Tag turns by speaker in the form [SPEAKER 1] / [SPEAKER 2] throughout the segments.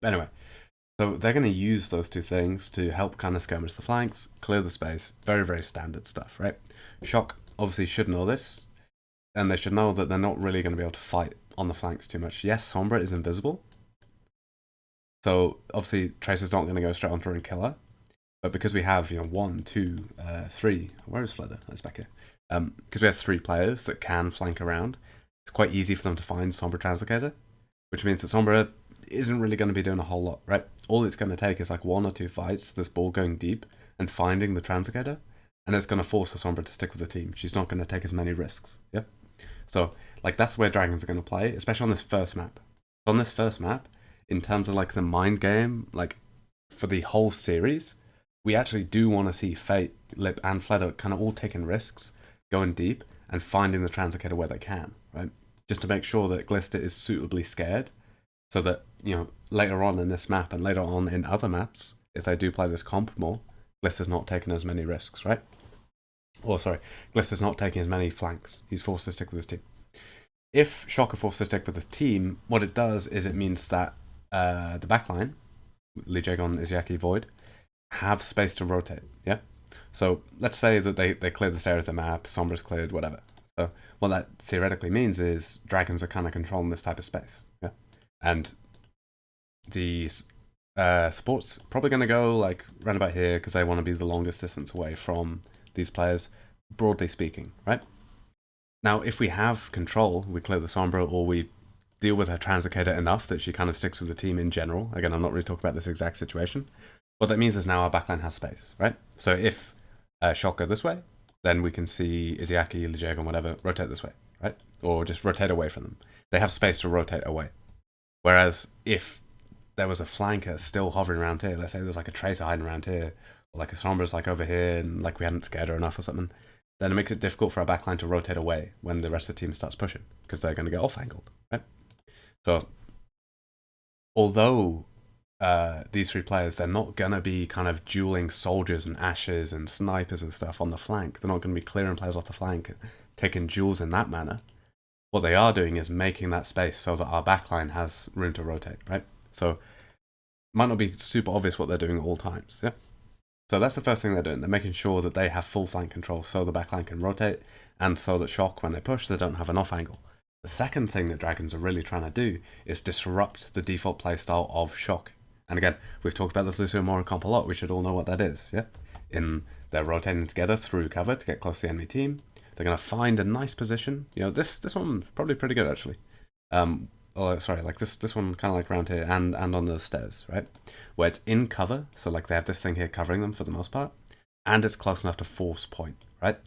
[SPEAKER 1] Anyway, so they're going to use those two things to help kind of skirmish the flanks, clear the space. Very, very standard stuff, right? Shock obviously should know this, and they should know that they're not really going to be able to fight on the flanks too much. Yes, Sombra is invisible, so obviously Tracer's not going to go straight onto her and kill her. But because we have, one, two, three, where is Fludder? That's back here. Because we have three players that can flank around, it's quite easy for them to find Sombra Translocator, which means that Sombra isn't really going to be doing a whole lot, right? All it's going to take is like one or two fights, this ball going deep and finding the Translocator, and it's going to force the Sombra to stick with the team. She's not going to take as many risks, yeah? So, like, that's where Dragons are going to play, especially on this first map. On this first map, in terms of, like, the mind game, like, for the whole series, we actually do want to see Fate, Lip, and Fleder kind of all taking risks, going deep, and finding the Translocator where they can, right? Just to make sure that Glister is suitably scared, so that, later on in this map and later on in other maps, if they do play this comp more, Glister's not taking as many risks, right? Or sorry, Glister's not taking as many flanks. He's forced to stick with his team. If Shock are forced to stick with the team, what it does is it means that the backline, Lee Jagon, Izayaki, Void, have space to rotate, yeah? So let's say that they clear this area of the map, Sombra's cleared, whatever. So what that theoretically means is Dragons are kind of controlling this type of space, yeah? And the support's probably going to go like round about here because they want to be the longest distance away from these players, broadly speaking, right? Now, if we have control, we clear the Sombra, or we deal with her Translocator enough that she kind of sticks with the team in general. Again, I'm not really talking about this exact situation. What that means is now our backline has space, right? So if Shock go this way, then we can see Izayaki, Lijagon, whatever, rotate this way, right? Or just rotate away from them. They have space to rotate away. Whereas if there was a flanker still hovering around here, let's say there's like a Tracer hiding around here, or like a Sombra's like over here, and like we hadn't scared her enough or something, then it makes it difficult for our backline to rotate away when the rest of the team starts pushing, because they're going to get off-angled, right? So, although these three players, they're not going to be kind of dueling soldiers and ashes and snipers and stuff on the flank. They're not going to be clearing players off the flank and taking duels in that manner. What they are doing is making that space so that our backline has room to rotate, right? So, it might not be super obvious what they're doing at all times, yeah? So that's the first thing they're doing. They're making sure that they have full flank control so the backline can rotate, and so that Shock, when they push, they don't have an off angle. The second thing that Dragons are really trying to do is disrupt the default playstyle of Shock. And again, we've talked about this Lucio Mora comp a lot. We should all know what that is, yeah? They're rotating together through cover to get close to the enemy team. They're going to find a nice position. This one's probably pretty good, actually. Like this one kind of like around here and on the stairs, right? Where it's in cover, so like they have this thing here covering them for the most part, and it's close enough to force point, right?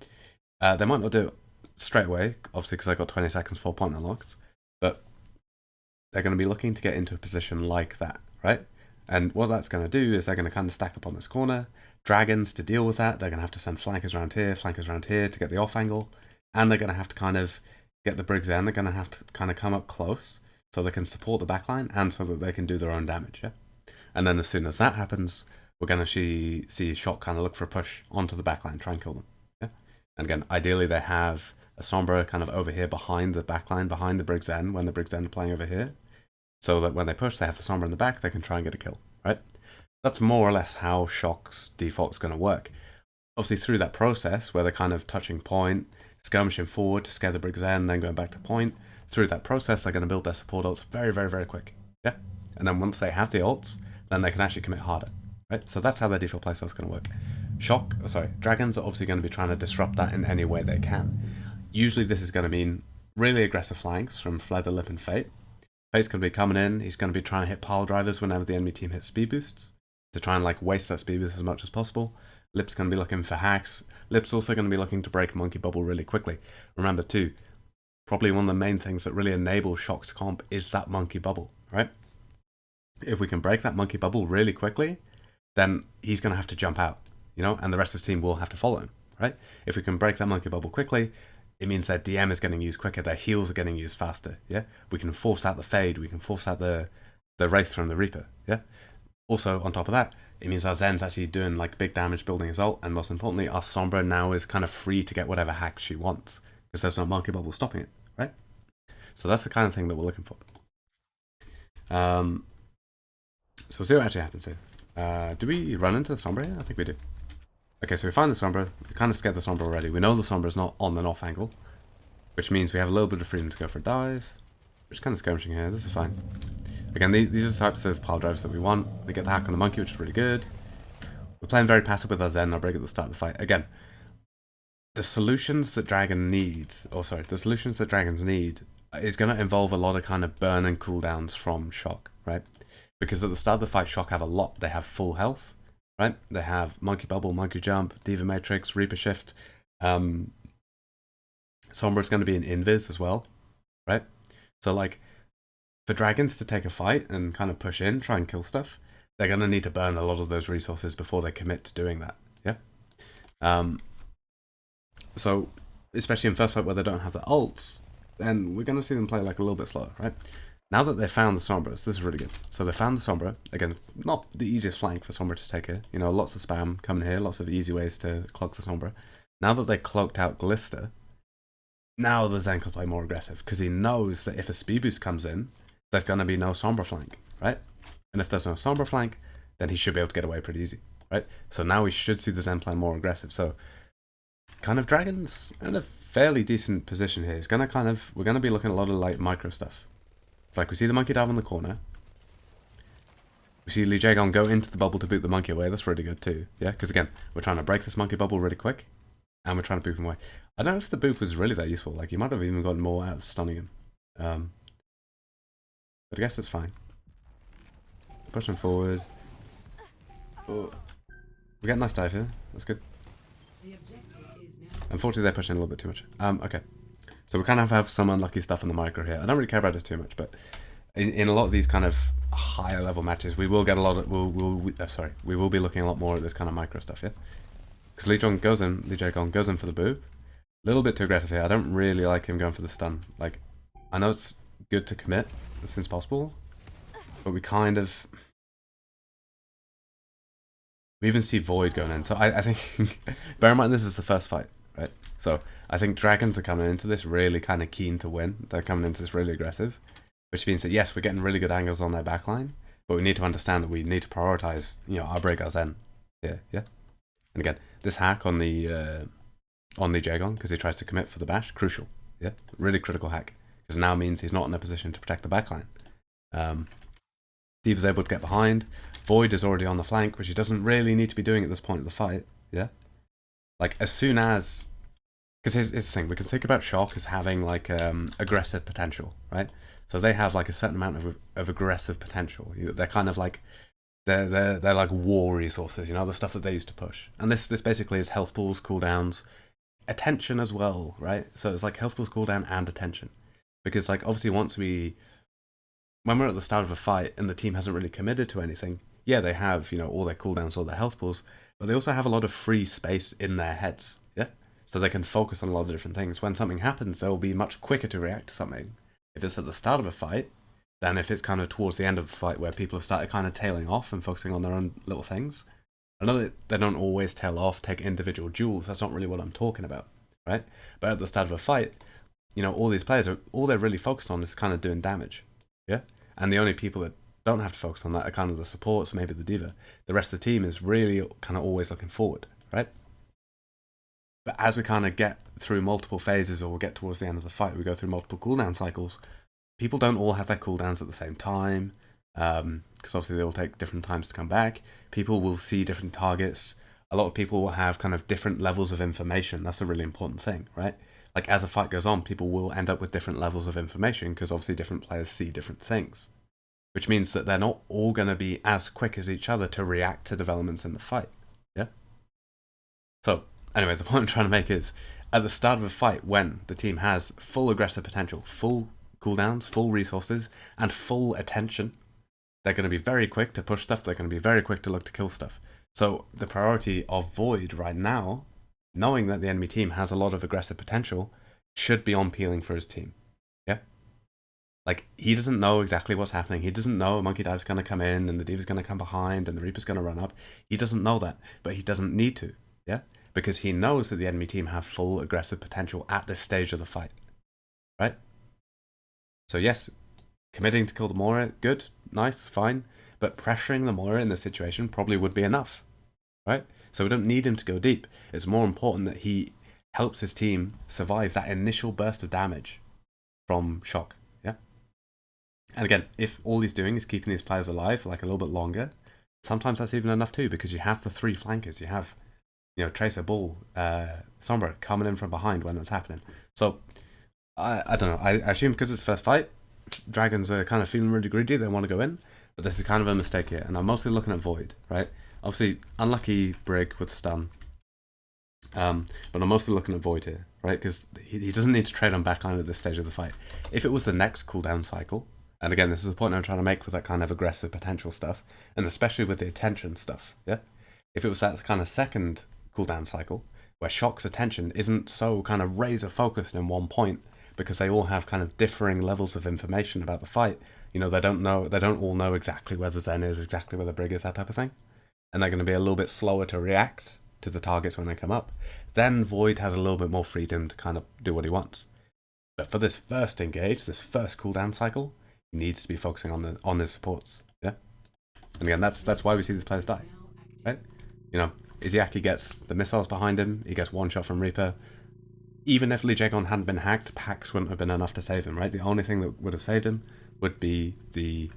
[SPEAKER 1] They might not do it straight away, obviously because I got 20 seconds 4-point unlocked, but they're going to be looking to get into a position like that, right? And what that's going to do is they're going to kind of stack up on this corner. Dragons, to deal with that, they're going to have to send flankers around here to get the off angle, and they're going to have to kind of get the brigs in. They're going to have to kind of come up close so they can support the backline and so that they can do their own damage, yeah? And then as soon as that happens, we're going to see Shock kind of look for a push onto the backline, try and kill them, yeah? And again, ideally they have a Sombra kind of over here behind the backline, behind the Brig's End, when the Brig's End are playing over here, so that when they push, they have the Sombra in the back, they can try and get a kill, right? That's more or less how Shock's default is going to work. Obviously, through that process, where they're kind of touching point, skirmishing forward to scare the Brig's End, then going back to point, through that process, they're going to build their support ults very, very, very quick, yeah? And then once they have the ults, then they can actually commit harder, right? So that's how their default playstyle is going to work. Dragons are obviously going to be trying to disrupt that in any way they can. Usually this is going to mean really aggressive flanks from Fleder, Lip, and Fate. Fate's going to be coming in, he's going to be trying to hit pile drivers whenever the enemy team hits speed boosts, to try and like waste that speed boost as much as possible. Lip's going to be looking for hacks. Lip's also going to be looking to break Monkey Bubble really quickly. Remember too, probably one of the main things that really enables Shock's comp is that Monkey Bubble, right? If we can break that Monkey Bubble really quickly, then he's going to have to jump out, and the rest of the team will have to follow him, right? If we can break that Monkey Bubble quickly, it means their DM is getting used quicker, their heals are getting used faster, yeah? We can force out the Fade, we can force out the Wraith from the Reaper, yeah? Also, on top of that, it means our Zen's actually doing like big damage building his ult, and most importantly, our Sombra now is kind of free to get whatever hack she wants, because there's no Monkey Bubble stopping it, right? So that's the kind of thing that we're looking for. So we'll see what actually happens here. Do we run into the sombra here? I think we do. Okay, so we find the sombra. We kind of scared the sombra already. We know the sombra is not on the north angle, which means we have a little bit of freedom to go for a dive. We're just kind of skirmishing here. This is fine. Again, these are the types of pile drives that we want. We get the hack on the monkey, which is really good. We're playing very passive with our Zen and our brig at the start of the fight. Again, the solutions that dragons need is going to involve a lot of kind of burn and cooldowns from shock, right? Because at the start of the fight, shock have a lot. They have full health, right? They have monkey bubble, monkey jump, diva matrix, reaper shift. Sombra is going to be an invis as well, right? So like, for dragons to take a fight and kind of push in, try and kill stuff, they're going to need to burn a lot of those resources before they commit to doing that, yeah? So, especially in first fight where they don't have the ults, then we're going to see them play like a little bit slower, right? Now that they've found the Sombras, this is really good. So they found the Sombra. Again, not the easiest flank for Sombra to take here. You know, lots of spam coming here, lots of easy ways to cloak the Sombra. Now that they cloaked out Glister, now the Zen can play more aggressive, because he knows that if a speed boost comes in, there's going to be no Sombra flank, right? And if there's no Sombra flank, then he should be able to get away pretty easy, right? So now we should see the Zen play more aggressive. So kind of dragons in a fairly decent position here. It's gonna kind of, we're gonna be looking at a lot of like micro stuff. It's like we see the monkey dive in the corner. We see Lee Jaegon go into the bubble to boot the monkey away. That's really good too. Yeah, because again, we're trying to break this monkey bubble really quick, and we're trying to boop him away. I don't know if the boop was really that useful. Like, you might have even gotten more out of stunning him. But I guess it's fine. Push him forward. Oh. We get a nice dive here. That's good. Unfortunately, they're pushing a little bit too much. Okay. So we kind of have some unlucky stuff in the micro here. I don't really care about it too much, but in a lot of these kind of higher level matches, we will get a lot of, we will be looking a lot more at this kind of micro stuff, yeah? Because Lee Jae-gong goes in for the boob. A little bit too aggressive here. I don't really like him going for the stun. Like, I know it's good to commit as soon as possible, but we kind of... We even see Void going in. So I think, bear in mind this is the first fight, right? So I think dragons are coming into this really kind of keen to win. They're coming into this really aggressive, which means that yes, we're getting really good angles on their backline, but we need to understand that we need to prioritize, you know, our break, our Zen. Yeah. And again, this hack on the Jaegon, because he tries to commit for the bash, crucial. Yeah, really critical hack, because it now means he's not in a position to protect the backline. Diva's able to get behind. Void is already on the flank, which he doesn't really need to be doing at this point of the fight. Yeah, like as soon as, because here's the thing, we can think about shock as having like aggressive potential, right? So they have like a certain amount of aggressive potential. They're kind of like they're like war resources, you know, the stuff that they used to push. And this basically is health pools, cooldowns, attention as well, right? So it's like health pools, cooldown, and attention, because like obviously when we're at the start of a fight and the team hasn't really committed to anything, yeah, they have, you know, all their cooldowns, all their health pools, but they also have a lot of free space in their heads, yeah? So they can focus on a lot of different things. When something happens, they'll be much quicker to react to something. If it's at the start of a fight, than if it's kind of towards the end of the fight where people have started kind of tailing off and focusing on their own little things. I know that they don't always tail off, take individual duels, that's not really what I'm talking about, right? But at the start of a fight, you know, all these players, all they're really focused on is kind of doing damage, yeah? And the only people that don't have to focus on that are kind of the supports, maybe the diva. The rest of the team is really kind of always looking forward, right? But as we kind of get through multiple phases, or we get towards the end of the fight, we go through multiple cooldown cycles, people don't all have their cooldowns at the same time, because obviously they will take different times to come back. People will see different targets. A lot of people will have kind of different levels of information. That's a really important thing, right? Like as the fight goes on, people will end up with different levels of information, because obviously different players see different things, which means that they're not all going to be as quick as each other to react to developments in the fight, yeah? So, anyway, the point I'm trying to make is, at the start of a fight, when the team has full aggressive potential, full cooldowns, full resources, and full attention, they're going to be very quick to push stuff, they're going to be very quick to look to kill stuff. So, the priority of Void right now, knowing that the enemy team has a lot of aggressive potential, should be on peeling for his team, yeah? Like, he doesn't know exactly what's happening. He doesn't know Monkey Dive's going to come in, and the Diva's going to come behind, and the Reaper's going to run up. He doesn't know that, but he doesn't need to, yeah? Because he knows that the enemy team have full aggressive potential at this stage of the fight, right? So yes, committing to kill the Mora, good, nice, fine. but pressuring the Moira in this situation probably would be enough, right? So we don't need him to go deep. It's more important that he helps his team survive that initial burst of damage from shock, yeah? And again, if all he's doing is keeping these players alive for like a little bit longer, sometimes that's even enough too, because you have the 3 flankers. You have, Tracer, Bull, Sombra coming in from behind when that's happening. So, I don't know. I assume because it's first fight, Dragons are kind of feeling really greedy. They want to go in, but this is kind of a mistake here. And I'm mostly looking at Void, right? Obviously, unlucky Brig with the stun. But I'm mostly looking at Void here, right? Because he doesn't need to trade on backline at this stage of the fight. If it was the next cooldown cycle, and again, this is the point I'm trying to make with that kind of aggressive potential stuff, and especially with the attention stuff, yeah? If it was that kind of second cooldown cycle, where Shock's attention isn't so kind of razor focused in one point, because they all have kind of differing levels of information about the fight. They don't all know exactly where the Zen is, exactly where the Brig is, that type of thing. And they're going to be a little bit slower to react to the targets when they come up. Then Void has a little bit more freedom to kind of do what he wants. But for this first engage, this first cooldown cycle, he needs to be focusing on his supports. Yeah? And again, that's why we see these players die. Right? Izayaki gets the missiles behind him, he gets one shot from Reaper. Even if Lee Jae-gon hadn't been hacked, Pax wouldn't have been enough to save him, right? The only thing that would have saved him would be the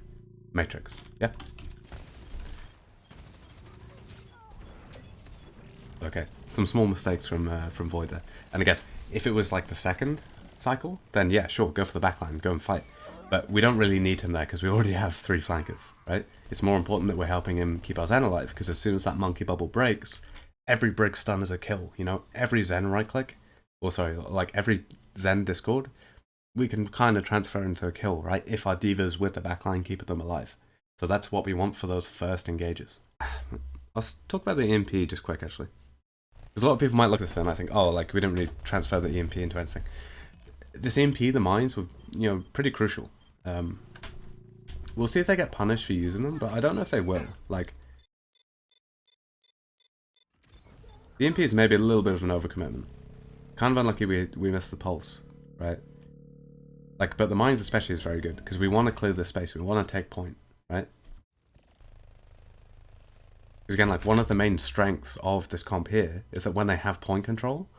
[SPEAKER 1] Matrix. Yeah? Okay, some small mistakes from Void there. And again, if it was like the second cycle, then yeah, sure, go for the backline, go and fight. But we don't really need him there because we already have 3 flankers, right? It's more important that we're helping him keep our Zen alive, because as soon as that monkey bubble breaks, every Brig stun is a kill, Every Zen right click, like every Zen discord, we can kind of transfer into a kill, right? If our divas with the backline keep them alive. So that's what we want for those first engages. Let's talk about the EMP just quick, actually. Because a lot of people might look at this and I think, oh, like we didn't really transfer the EMP into anything. This EMP, the mines, were, pretty crucial. We'll see if they get punished for using them, but I don't know if they will. Like, the EMP is maybe a little bit of an overcommitment. Kind of unlucky we missed the pulse, right? Like, but the mines especially is very good, because we want to clear the space, we want to take point, right? Because again, like, one of the main strengths of this comp here is that when they have point control,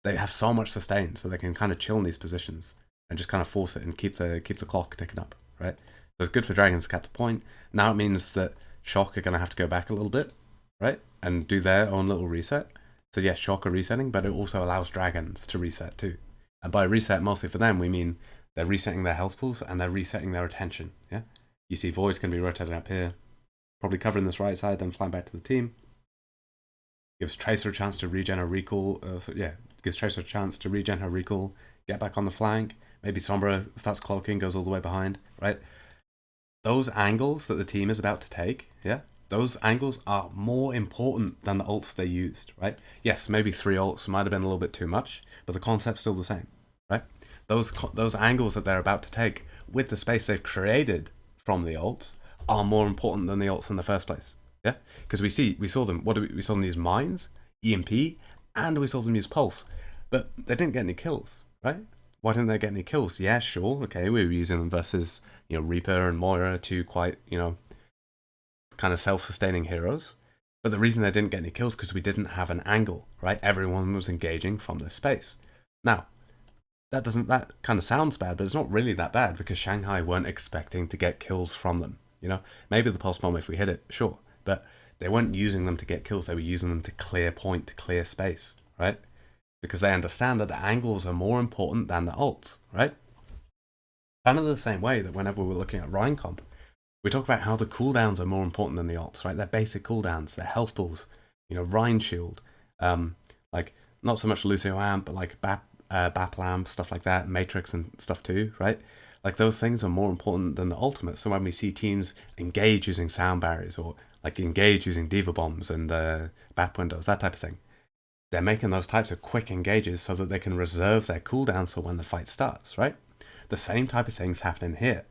[SPEAKER 1] they have so much sustain, so they can kind of chill in these positions and just kind of force it and keep the clock ticking up, right? So it's good for Dragons to cap the point. Now it means that Shock are going to have to go back a little bit, right? And do their own little reset. So yes, Shock are resetting, but it also allows Dragons to reset too. And by reset, mostly for them, we mean they're resetting their health pools and they're resetting their attention, yeah? You see Void's going to be rotating up here, probably covering this right side, then flying back to the team. Gives Tracer a chance to regen her recall. Gives Tracer a chance to regen her recall, get back on the flank. Maybe Sombra starts cloaking, goes all the way behind, right? Those angles that the team is about to take, yeah? Those angles are more important than the ults they used, right? Yes, maybe 3 ults might have been a little bit too much, but the concept's still the same, right? Those angles that they're about to take with the space they've created from the ults are more important than the ults in the first place, yeah? Because we saw them. We saw them use mines, EMP, and we saw them use pulse, but they didn't get any kills, right? Why didn't they get any kills? Yeah, sure, okay, we were using them versus Reaper and Moira, 2 quite kind of self-sustaining heroes. But the reason they didn't get any kills because we didn't have an angle, right? Everyone was engaging from this space. Now, that kind of sounds bad, but it's not really that bad because Shanghai weren't expecting to get kills from them. Maybe the pulse bomb if we hit it, sure, but they weren't using them to get kills. They were using them to clear point, to clear space, right? Because they understand that the angles are more important than the ults, right? Kind of the same way that whenever we're looking at Rhine comp, we talk about how the cooldowns are more important than the ults, right? They're basic cooldowns, they're health pools, Rhine shield, like not so much Lucio Amp, but like Baplam, stuff like that, Matrix and stuff too, right? Like those things are more important than the ultimate. So when we see teams engage using sound barriers or like engage using diva bombs and BAP windows, that type of thing, they're making those types of quick engages so that they can reserve their cooldowns for when the fight starts, right? The same type of thing's happening here,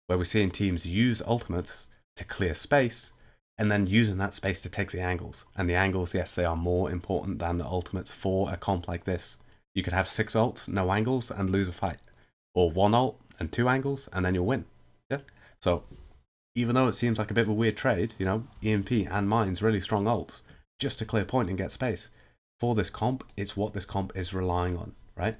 [SPEAKER 1] where we're seeing teams use ultimates to clear space and then using that space to take the angles. And the angles, yes, they are more important than the ultimates for a comp like this. You could have 6 ults, no angles, and lose a fight. Or 1 ult and 2 angles, and then you'll win. Yeah. So Even though it seems like a bit of a weird trade, you know, EMP and mines, really strong ults, just to clear point and get space. For this comp, it's what this comp is relying on, right?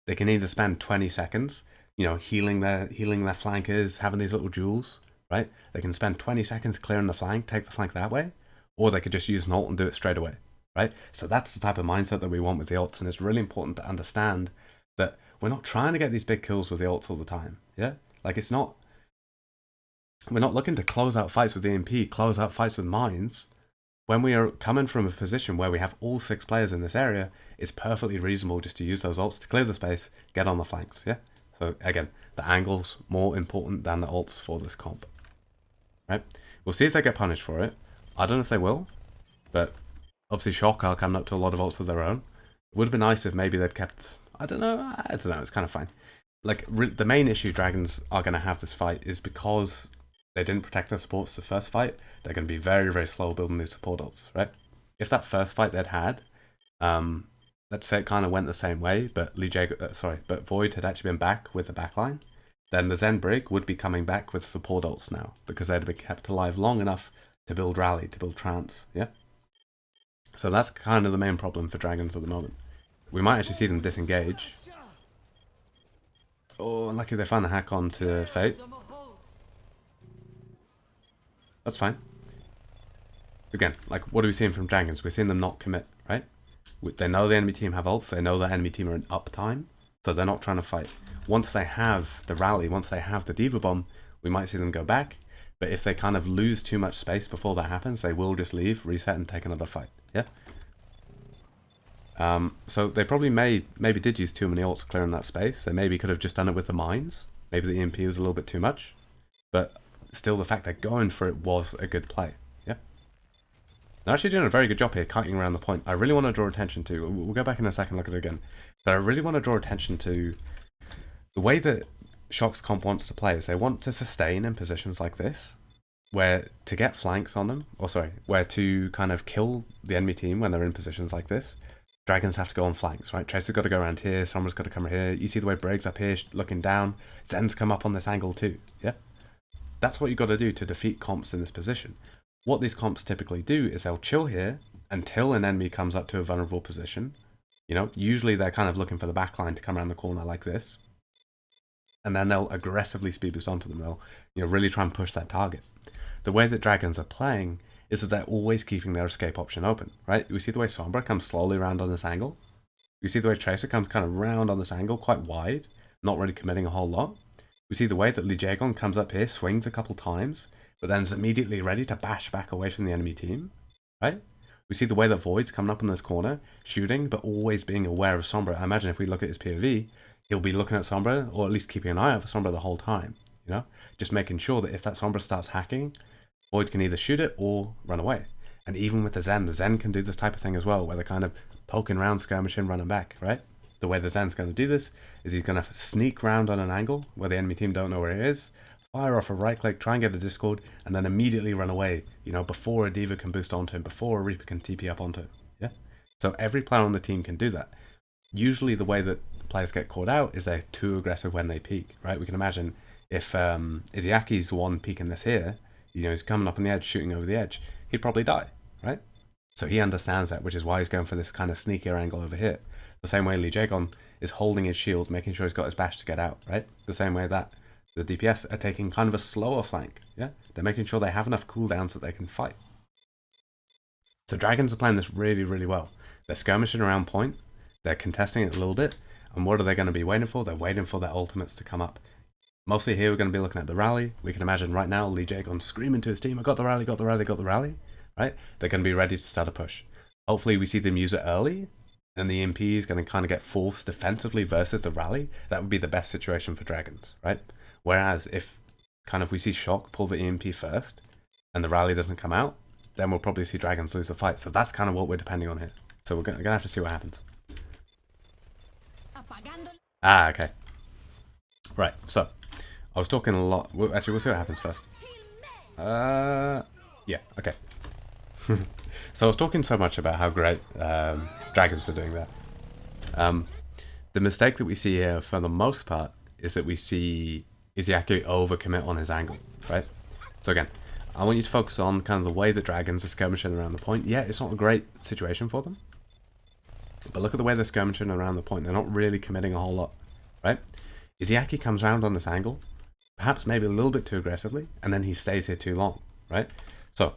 [SPEAKER 1] They can either spend 20 seconds, you know, healing their flankers, having these little jewels, right? They can spend 20 seconds clearing the flank, take the flank that way, or they could just use an ult and do it straight away, right? So that's the type of mindset that we want with the ults, and it's really important to understand that we're not trying to get these big kills with the ults all the time, yeah? Like, it's not... We're not looking to close out fights with EMP, close out fights with mines. When we are coming from a position where we have all 6 players in this area, it's perfectly reasonable just to use those ults to clear the space, get on the flanks, yeah? So again, the angle's more important than the ults for this comp, right? We'll see if they get punished for it. I don't know if they will, but obviously Shock are coming up to a lot of ults of their own. It would have been nice if maybe they'd kept... I don't know, it's kind of fine. Like, the main issue Dragons are going to have this fight is because they didn't protect their supports the first fight, they're going to be very, very slow building these support ults, right? If that first fight they'd had, let's say it kind of went the same way, but but Void had actually been back with the backline, then the Zen Brig would be coming back with support ults now, because they'd been kept alive long enough to build Rally, to build Trance, yeah? So that's kind of the main problem for Dragons at the moment. We might actually see them disengage. Oh, unlucky they found the hack onto Fate. That's fine. Again, like, what are we seeing from Dragons? We're seeing them not commit, right? They know the enemy team have ults, they know the enemy team are in uptime, so they're not trying to fight. Once they have the rally, once they have the Diva Bomb, we might see them go back, but if they kind of lose too much space before that happens, they will just leave, reset, and take another fight, yeah? So they probably maybe did use too many ults clearing that space. They maybe could have just done it with the mines. Maybe the EMP was a little bit too much, but still the fact they're going for it was a good play, yeah? They're actually doing a very good job here, kiting around the point. I really want to draw attention to, we'll go back in a second, look at it again, but I really want to draw attention to the way that Shock's comp wants to play is they want to sustain in positions like this, where to get flanks on them, where to kind of kill the enemy team when they're in positions like this, Dragons have to go on flanks, right? Tracer's got to go around here, Sombra's got to come here, you see the way Brig's up here looking down, Zen's come up on this angle too, yeah? That's what you've got to do to defeat comps in this position. What these comps typically do is they'll chill here until an enemy comes up to a vulnerable position. You know, usually they're kind of looking for the backline to come around the corner like this. And then they'll aggressively speed boost onto them. They'll, you know, really try and push that target. The way that Dragons are playing is that they're always keeping their escape option open, right? We see the way Sombra comes slowly around on this angle. We see the way Tracer comes kind of round on this angle, quite wide, not really committing a whole lot. We see the way that Lee Jaegon comes up here, swings a couple times, but then is immediately ready to bash back away from the enemy team, right? We see the way that Void's coming up in this corner, shooting, but always being aware of Sombra. I imagine if we look at his POV, he'll be looking at Sombra, or at least keeping an eye out for Sombra the whole time, you know? Just making sure that if that Sombra starts hacking, Void can either shoot it or run away. And even with the Zen can do this type of thing as well, where they're kind of poking around, skirmishing, running back, right? The way the Zen's going to do this is he's going to sneak round on an angle where the enemy team don't know where it is, fire off a right click, try and get a Discord, and then immediately run away, you know, before a Diva can boost onto him, before a Reaper can TP up onto him, yeah? So every player on the team can do that. Usually the way that players get caught out is they're too aggressive when they peek, right? We can imagine if Izyaki's the one peeking this here, you know, he's coming up on the edge, shooting over the edge, he'd probably die, right? So he understands that, which is why he's going for this kind of sneakier angle over here. The same way Lee Jaegon is holding his shield, making sure he's got his bash to get out, right? The same way that the DPS are taking kind of a slower flank, yeah? They're making sure they have enough cooldowns that they can fight. So Dragons are playing this really, really well. They're skirmishing around point, they're contesting it a little bit, and what are they going to be waiting for? They're waiting for their ultimates to come up. Mostly here we're going to be looking at the rally. We can imagine right now Lee Jaegon screaming to his team, I got the rally, got the rally, got the rally, right? They're going to be ready to start a push. Hopefully we see them use it early, and the EMP is going to kind of get forced defensively versus the rally. That would be the best situation for Dragons, right? Whereas if kind of we see Shock pull the EMP first, and the rally doesn't come out, then we'll probably see Dragons lose the fight. So that's kind of what we're depending on here. So we're going to have to see what happens. Ah, okay. Right, so I was talking a lot. Actually, we'll see what happens first. Yeah, okay. So I was talking so much about how great Dragons were doing that. The mistake that we see here, for the most part, is that we see Izyaku overcommit on his angle, right? So again, I want you to focus on kind of the way the dragons are skirmishing around the point. Yeah, it's not a great situation for them. But look at the way they're skirmishing around the point. They're not really committing a whole lot, right? Izayaki comes around on this angle, perhaps maybe a little bit too aggressively, and then he stays here too long, right? So,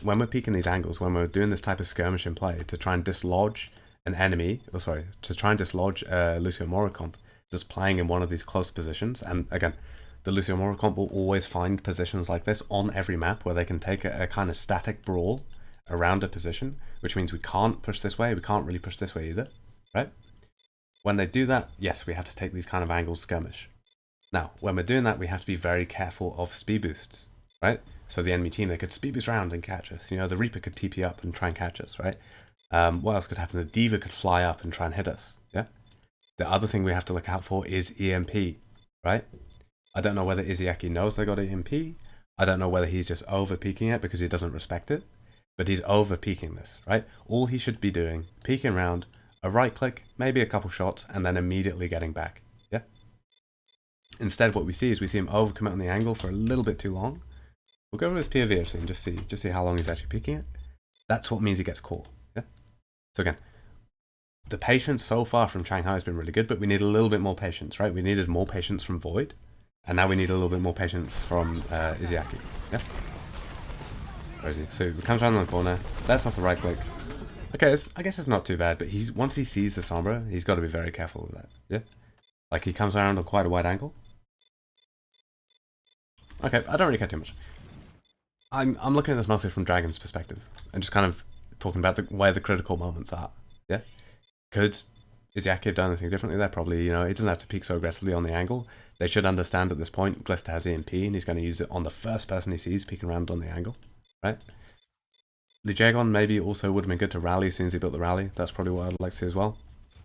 [SPEAKER 1] when we're peeking these angles, when we're doing this type of skirmishing play to try and dislodge an enemy, to try and dislodge Lucio Moricomp, just playing in one of these close positions, and again, the Lucio Moricomp will always find positions like this on every map where they can take a kind of static brawl around a position, which means we can't push this way, we can't really push this way either, right? When they do that, yes, we have to take these kind of angles skirmish. Now, when we're doing that, we have to be very careful of speed boosts, right? So the enemy team, they could speed boost around and catch us. You know, the Reaper could TP up and try and catch us, right? What else could happen? The Diva could fly up and try and hit us, yeah? The other thing we have to look out for is EMP, right? I don't know whether Izayaki knows they got EMP. I don't know whether he's just over-peeking it because he doesn't respect it. But he's over-peeking this, right? All he should be doing, peeking around, a right-click, maybe a couple shots, and then immediately getting back, yeah? Instead, what we see is we see him overcommit on the angle for a little bit too long. We'll go over his POV actually and just see how long he's actually peeking it. That's what means he gets caught, yeah? So again, the patience so far from Shanghai has been really good, but we need a little bit more patience, right? We needed more patience from Void, and now we need a little bit more patience from Izayaki, yeah? Where is he? So he comes around the corner, that's off the right click. Okay, I guess it's not too bad, but once he sees the sombra, he's got to be very careful with that, yeah? Like, he comes around on quite a wide angle. Okay, I don't really care too much. I'm looking at this mostly from Dragon's perspective, and just kind of talking about where the critical moments are, yeah? Could Izayaki have done anything differently there? Probably, you know, he doesn't have to peek so aggressively on the angle. They should understand at this point, Glista has EMP, and he's going to use it on the first person he sees peeking around on the angle, right? Lijagon maybe also would have been good to rally as soon as he built the rally. That's probably what I'd like to see as well.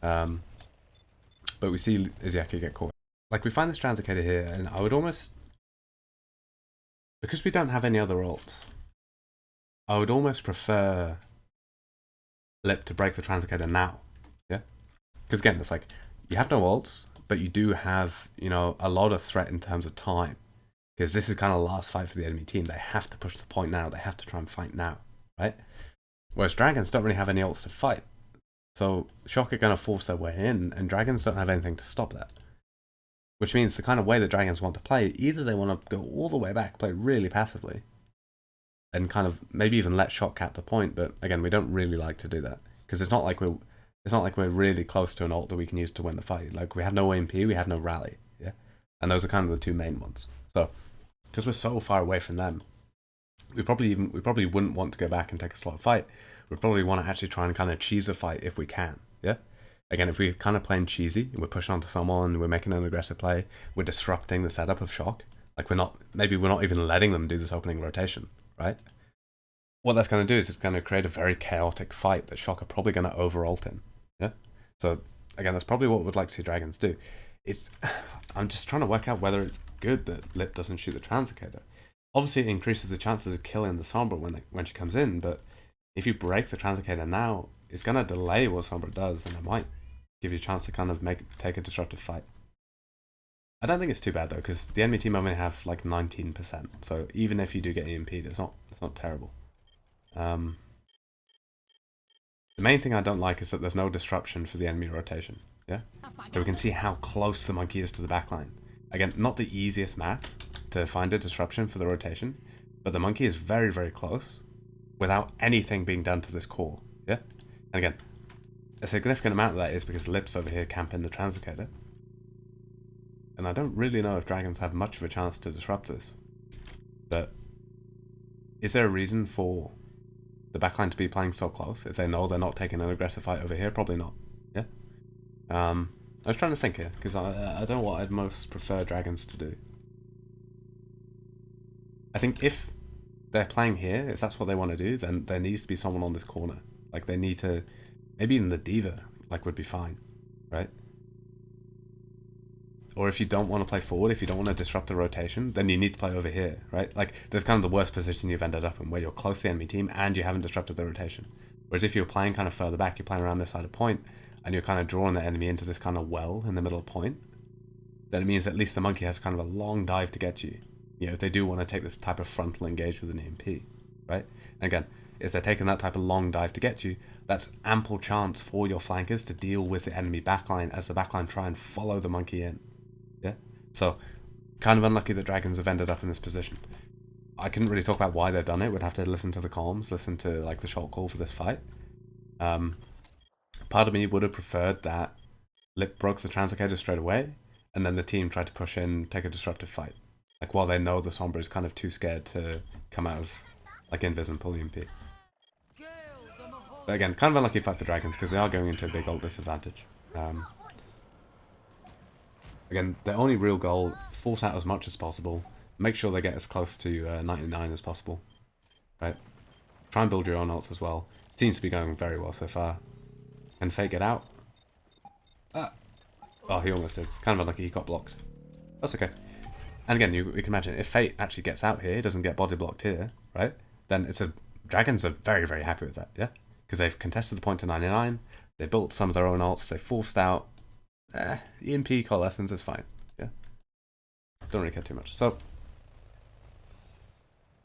[SPEAKER 1] But we see Izayaki get caught. Like, we find this Translocator here, and I would almost... Because we don't have any other ults, I would almost prefer Lip to break the Translocator now, yeah? Because again, it's like, you have no ults, but you do have, you know, a lot of threat in terms of time. Because this is kind of the last fight for the enemy team. They have to push the point now. They have to try and fight now, right? Whereas Dragons don't really have any ults to fight. So Shock are going to force their way in, and Dragons don't have anything to stop that. Which means the kind of way the Dragons want to play, either they want to go all the way back, play really passively, and kind of maybe even let Shock cap the point, but again, we don't really like to do that. Because it's not like we're really close to an ult that we can use to win the fight. Like, we have no AMP, we have no rally, yeah? And those are kind of the two main ones. So, because we're so far away from them, we probably wouldn't want to go back and take a slow fight. We probably want to actually try and kind of cheese a fight if we can, yeah? Again, if we're kind of playing cheesy, and we're pushing onto someone, we're making an aggressive play, we're disrupting the setup of Shock, like maybe we're not even letting them do this opening rotation, right? What that's going to do is it's going to create a very chaotic fight that Shock are probably going to over-ult in, yeah? So, again, that's probably what we'd like to see Dragons do. I'm just trying to work out whether it's good that Lip doesn't shoot the Translocator. Obviously, it increases the chances of killing the Sombra when she comes in, but if you break the Translocator now, it's going to delay what Sombra does, and it might give you a chance to kind of take a disruptive fight. I don't think it's too bad though, because the enemy team only have like 19%, so even if you do get EMP'd, it's not terrible. The main thing I don't like is that there's no disruption for the enemy rotation, yeah? So we can see how close the monkey is to the backline. Again, not the easiest map to find a disruption for the rotation, but the monkey is very, very close without anything being done to this core, yeah? And again, a significant amount of that is because Lip's over here camping the Translocator. And I don't really know if Dragons have much of a chance to disrupt this. But is there a reason for the backline to be playing so close? If they know they're not taking an aggressive fight over here, probably not. Yeah? I was trying to think here, because I don't know what I'd most prefer Dragons to do. I think if they're playing here, if that's what they want to do, then there needs to be someone on this corner. Like, they need to... Maybe even the Diva, like, would be fine, right? Or if you don't want to play forward, if you don't want to disrupt the rotation, then you need to play over here, right? Like, there's kind of the worst position you've ended up in, where you're close to the enemy team and you haven't disrupted the rotation. Whereas if you're playing kind of further back, you're playing around this side of point, and you're kind of drawing the enemy into this kind of well in the middle of point, then it means at least the monkey has kind of a long dive to get you. you know, if they do want to take this type of frontal engage with an EMP, right? And again, if they're taking that type of long dive to get you, that's ample chance for your flankers to deal with the enemy backline as the backline try and follow the monkey in. Yeah? So, kind of unlucky that dragons have ended up in this position. I couldn't really talk about why they've done it. We'd have to listen to the comms, listen to like the shot call for this fight. Part of me would have preferred that Lip broke the translocator straight away, and then the team tried to push in, take a disruptive fight. Like, while they know the Sombra is kind of too scared to come out of, like, Invis and pull EMP. But again, kind of unlucky fight for dragons, because they are going into a big ult disadvantage. Again, their only real goal, force out as much as possible, make sure they get as close to 99 as possible. Right? Try and build your own ults as well. It seems to be going very well so far. And Fate get out? Oh, he almost did. Kind of unlucky he got blocked. That's okay. And again, you can imagine, if Fate actually gets out here, he doesn't get body blocked here, right? Then it's a... Dragons are very, very happy with that, yeah? Because they've contested the point to 99, they built some of their own ults, they forced out... EMP coalescence is fine, yeah? Don't really care too much. So,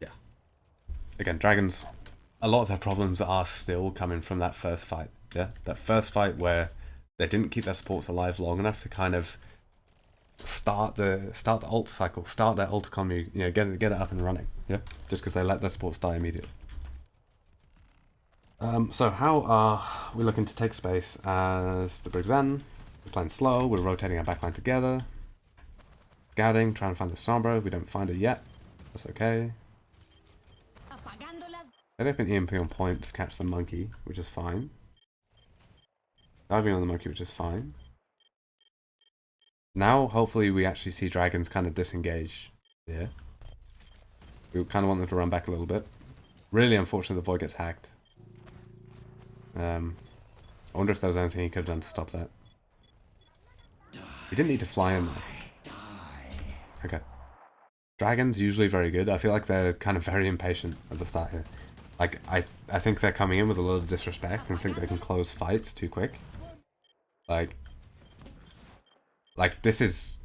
[SPEAKER 1] yeah. Again, Dragons, a lot of their problems are still coming from that first fight, yeah? That first fight where they didn't keep their supports alive long enough to kind of start the ult cycle, start their ult economy, you know, get it up and running, yeah? Just because they let their supports die immediately. So how are we looking to take space as the Brig's N? We're playing slow, we're rotating our backline together. Scouting, trying to find the Sombra, we don't find it yet. That's okay. They open EMP on point to catch the monkey, which is fine. Diving on the monkey, which is fine. Now, hopefully, we actually see dragons kind of disengage here. We kind of want them to run back a little bit. Really unfortunate the Void gets hacked. I wonder if there was anything he could have done to stop that. He didn't need to fly in there. Okay. Dragons usually very good. I feel like they're kind of very impatient at the start here. Like, I think they're coming in with a lot of disrespect and think they can close fights too quick. Like this is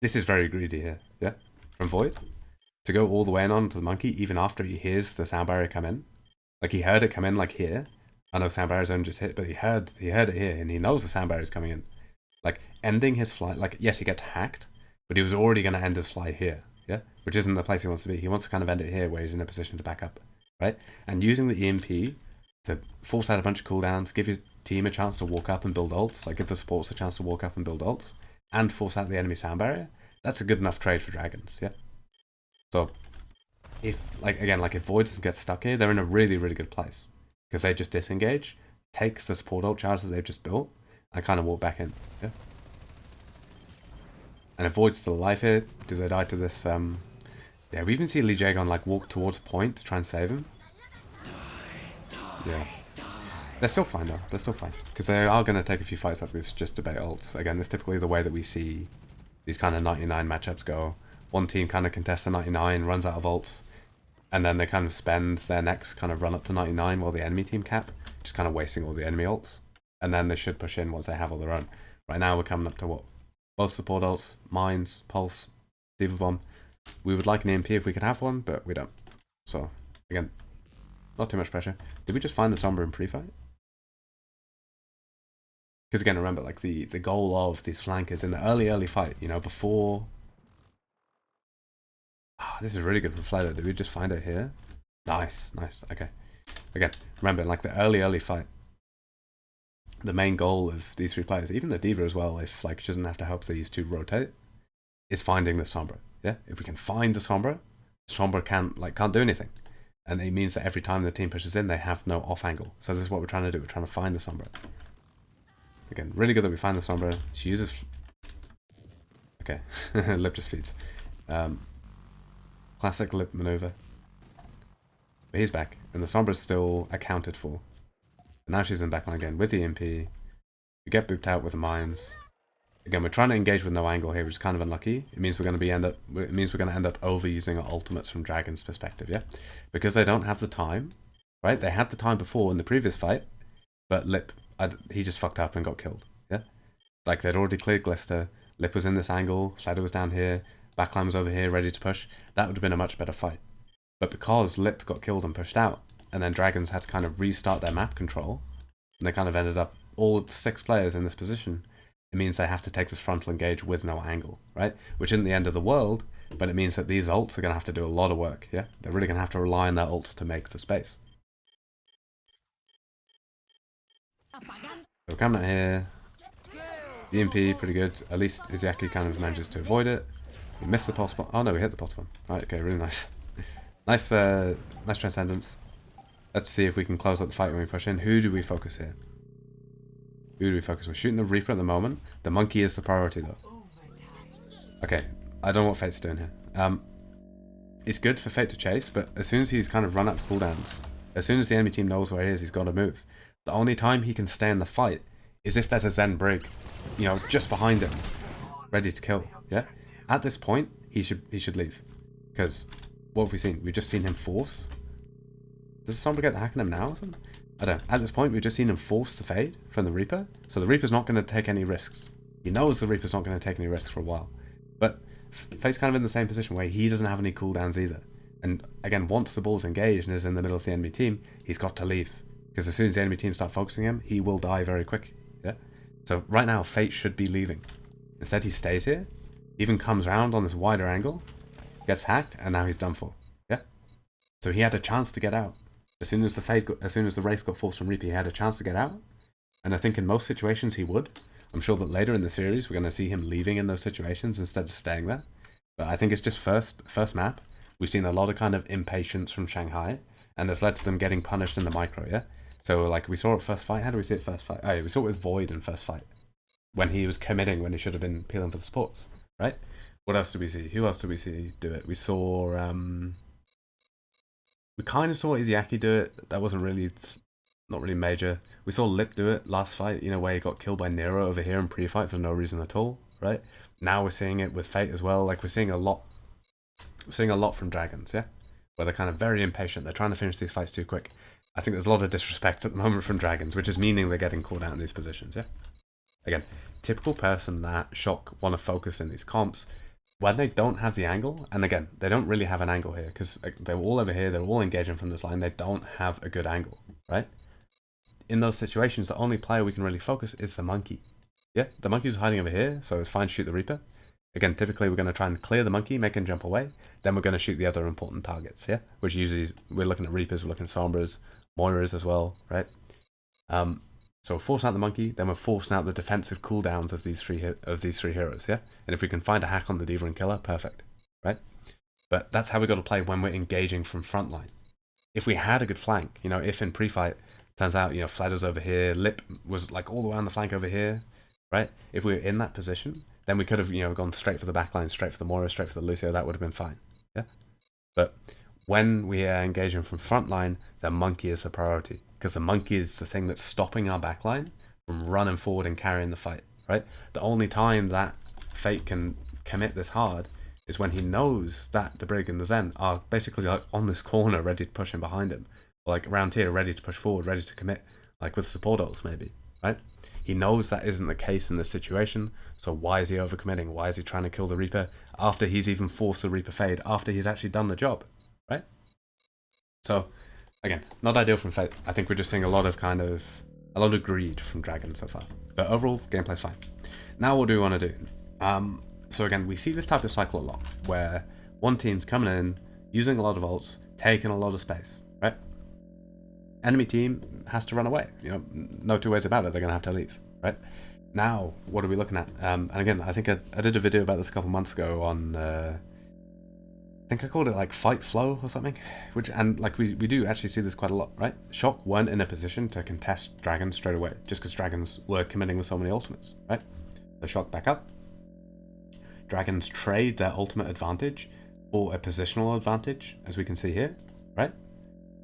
[SPEAKER 1] very greedy here, yeah? From Void. To go all the way in onto the monkey, even after he hears the sound barrier come in. Like, he heard it come in, like, here. I know sound barrier's only just hit, but he heard it here, and he knows the sound barrier's coming in. Like, ending his flight, like, yes, he gets hacked, but he was already going to end his flight here, yeah? Which isn't the place he wants to be. He wants to kind of end it here, where he's in a position to back up, right? And using the EMP to force out a bunch of cooldowns, give his team a chance to walk up and build ults, like, give the supports a chance to walk up and build ults, and force out the enemy sound barrier, that's a good enough trade for dragons, yeah? So, if, like, again, like, if Void doesn't get stuck here, they're in a really, really good place. Because they just disengage, take the support ult charge that they've just built, and kind of walk back in, yeah? And if Void's still alive here, do they die to this, yeah, we even see Lee Jaegon, like, walk towards point to try and save him. Yeah. They're still fine, though. They're still fine. Because they are going to take a few fights like this just to bait ults. Again, this is typically the way that we see these kind of 99 matchups go. One team kind of contests the 99, runs out of ults, and then they kind of spend their next kind of run up to 99 while the enemy team cap, just kind of wasting all the enemy ults. And then they should push in once they have all their own. Right now we're coming up to what? Both support ults, Mines, Pulse, Diva Bomb. We would like an EMP if we could have one, but we don't. So, again, not too much pressure. Did we just find the Sombra in pre-fight? Because again, remember, like, the goal of these flankers in the early fight, you know, before... this is really good for Flatter. Did we just find it here? Nice, nice, okay. Again, remember, like, the early fight, the main goal of these three players, even the Diva as well, if, like, she doesn't have to help these two rotate, is finding the Sombra, yeah? If we can find the Sombra can't do anything. And it means that every time the team pushes in, they have no off angle. So this is what we're trying to do. We're trying to find the Sombra. Again, really good that we find the Sombra. She uses... Okay, Lip just feeds. Classic Lip maneuver. But he's back, and the Sombra's still accounted for. And now she's in backline again with the EMP. We get booped out with the mines. Again, we're trying to engage with no angle here, which is kind of unlucky. It means we're going to end up overusing our ultimates from Dragon's perspective, yeah? Because they don't have the time, right? They had the time before in the previous fight, but Lip, he just fucked up and got killed, yeah? Like, they'd already cleared Glister, Lip was in this angle, Shadow was down here, backline was over here ready to push, that would have been a much better fight. But because Lip got killed and pushed out, and then Dragons had to kind of restart their map control, and they kind of ended up all 6 players in this position, it means they have to take this frontal engage with no angle, right? Which isn't the end of the world, but it means that these ults are going to have to do a lot of work, yeah? They're really going to have to rely on their ults to make the space. So we're coming out here. The EMP, pretty good. At least Izaki kind of manages to avoid it. We missed the pulse bomb. Oh no, we hit the pulse bomb. Alright, okay, really nice. Nice Transcendence. Let's see if we can close out the fight when we push in. Who do we focus here? Who do we focus? We're shooting the Reaper at the moment. The monkey is the priority though. Okay, I don't know what Fate's doing here. It's good for Fate to chase, but as soon as he's kind of run out of cooldowns, as soon as the enemy team knows where he is, he's got to move. The only time he can stay in the fight is if there's a Zen brig, you know, just behind him, ready to kill. Yeah. At this point, he should leave, because what have we seen? We've just seen him force. Does sombra get the hack on him now or something? I don't know. At this point, we've just seen him force the fade from the Reaper, so the Reaper's not going to take any risks. He knows the Reaper's not going to take any risks for a while, but Fate's kind of in the same position where he doesn't have any cooldowns either. And again, once the ball's engaged and is in the middle of the enemy team, he's got to leave, because as soon as the enemy team start focusing him, he will die very quick. Yeah. So right now, Fate should be leaving. Instead, he stays here, even comes around on this wider angle, gets hacked, and now he's done for. Yeah. So he had a chance to get out. As soon as the Wraith got forced from Reaper, he had a chance to get out. And I think in most situations he would. I'm sure that later in the series we're going to see him leaving in those situations instead of staying there. But I think it's just first map. We've seen a lot of kind of impatience from Shanghai, and that's led to them getting punished in the micro, yeah? So like we saw it first fight. How do we see it first fight? Oh yeah, we saw it with Void in first fight. When he was committing when he should have been peeling for the supports, right? What else did we see? Who else did we see do it? We saw we kind of saw Izaki do it. That wasn't really, not really major. We saw Lip do it last fight, you know, where he got killed by Nero over here in pre-fight for no reason at all, right? Now we're seeing it with Fate as well. Like we're seeing a lot from Dragons, yeah? Where they're kind of very impatient. They're trying to finish these fights too quick. I think there's a lot of disrespect at the moment from Dragons, which is meaning they're getting called out in these positions, yeah? Again, typical person that Shock want to focus in these comps when they don't have the angle, and again, they don't really have an angle here, because they're all over here, they're all engaging from this line, they don't have a good angle, right? In those situations, the only player we can really focus is the monkey. Yeah, the monkey's hiding over here, so it's fine to shoot the Reaper. Again, typically we're going to try and clear the monkey, make him jump away, then we're going to shoot the other important targets, yeah? Which usually, we're looking at Reapers, we're looking at Sombras, Moiras as well, right? So we're forcing out the monkey, then we're forcing out the defensive cooldowns of these three heroes, yeah? And if we can find a hack on the Diva and Killer, perfect, right? But that's how we got to play when we're engaging from frontline. If we had a good flank, you know, if in pre-fight, turns out, you know, Fled over here, Lip was like all the way on the flank over here, right? If we were in that position, then we could have, you know, gone straight for the backline, straight for the Moira, straight for the Lucio, that would have been fine, yeah? But when we are engaging from frontline, the monkey is the priority, because the monkey is the thing that's stopping our backline from running forward and carrying the fight, right? The only time that Fate can commit this hard is when he knows that the Brig and the Zen are basically like on this corner ready to push him behind him, or like around here ready to push forward, ready to commit, like with support ults maybe, right? He knows that isn't the case in this situation, so why is he overcommitting? Why is he trying to kill the Reaper after he's even forced the Reaper fade, after he's actually done the job, right? So again, not ideal from Fate. I think we're just seeing a lot of greed from Dragon so far. But overall, gameplay's fine. Now what do we want to do? So again, we see this type of cycle a lot, where one team's coming in, using a lot of ults, taking a lot of space, right? Enemy team has to run away. You know, no two ways about it, they're going to have to leave, right? Now, what are we looking at? And again, I think I did a video about this a couple months ago on... I think I called it like fight flow or something, and like we do actually see this quite a lot, right? Shock weren't in a position to contest Dragons straight away, just because Dragons were committing with so many ultimates, right? So Shock back up. Dragons trade their ultimate advantage for a positional advantage, as we can see here, right?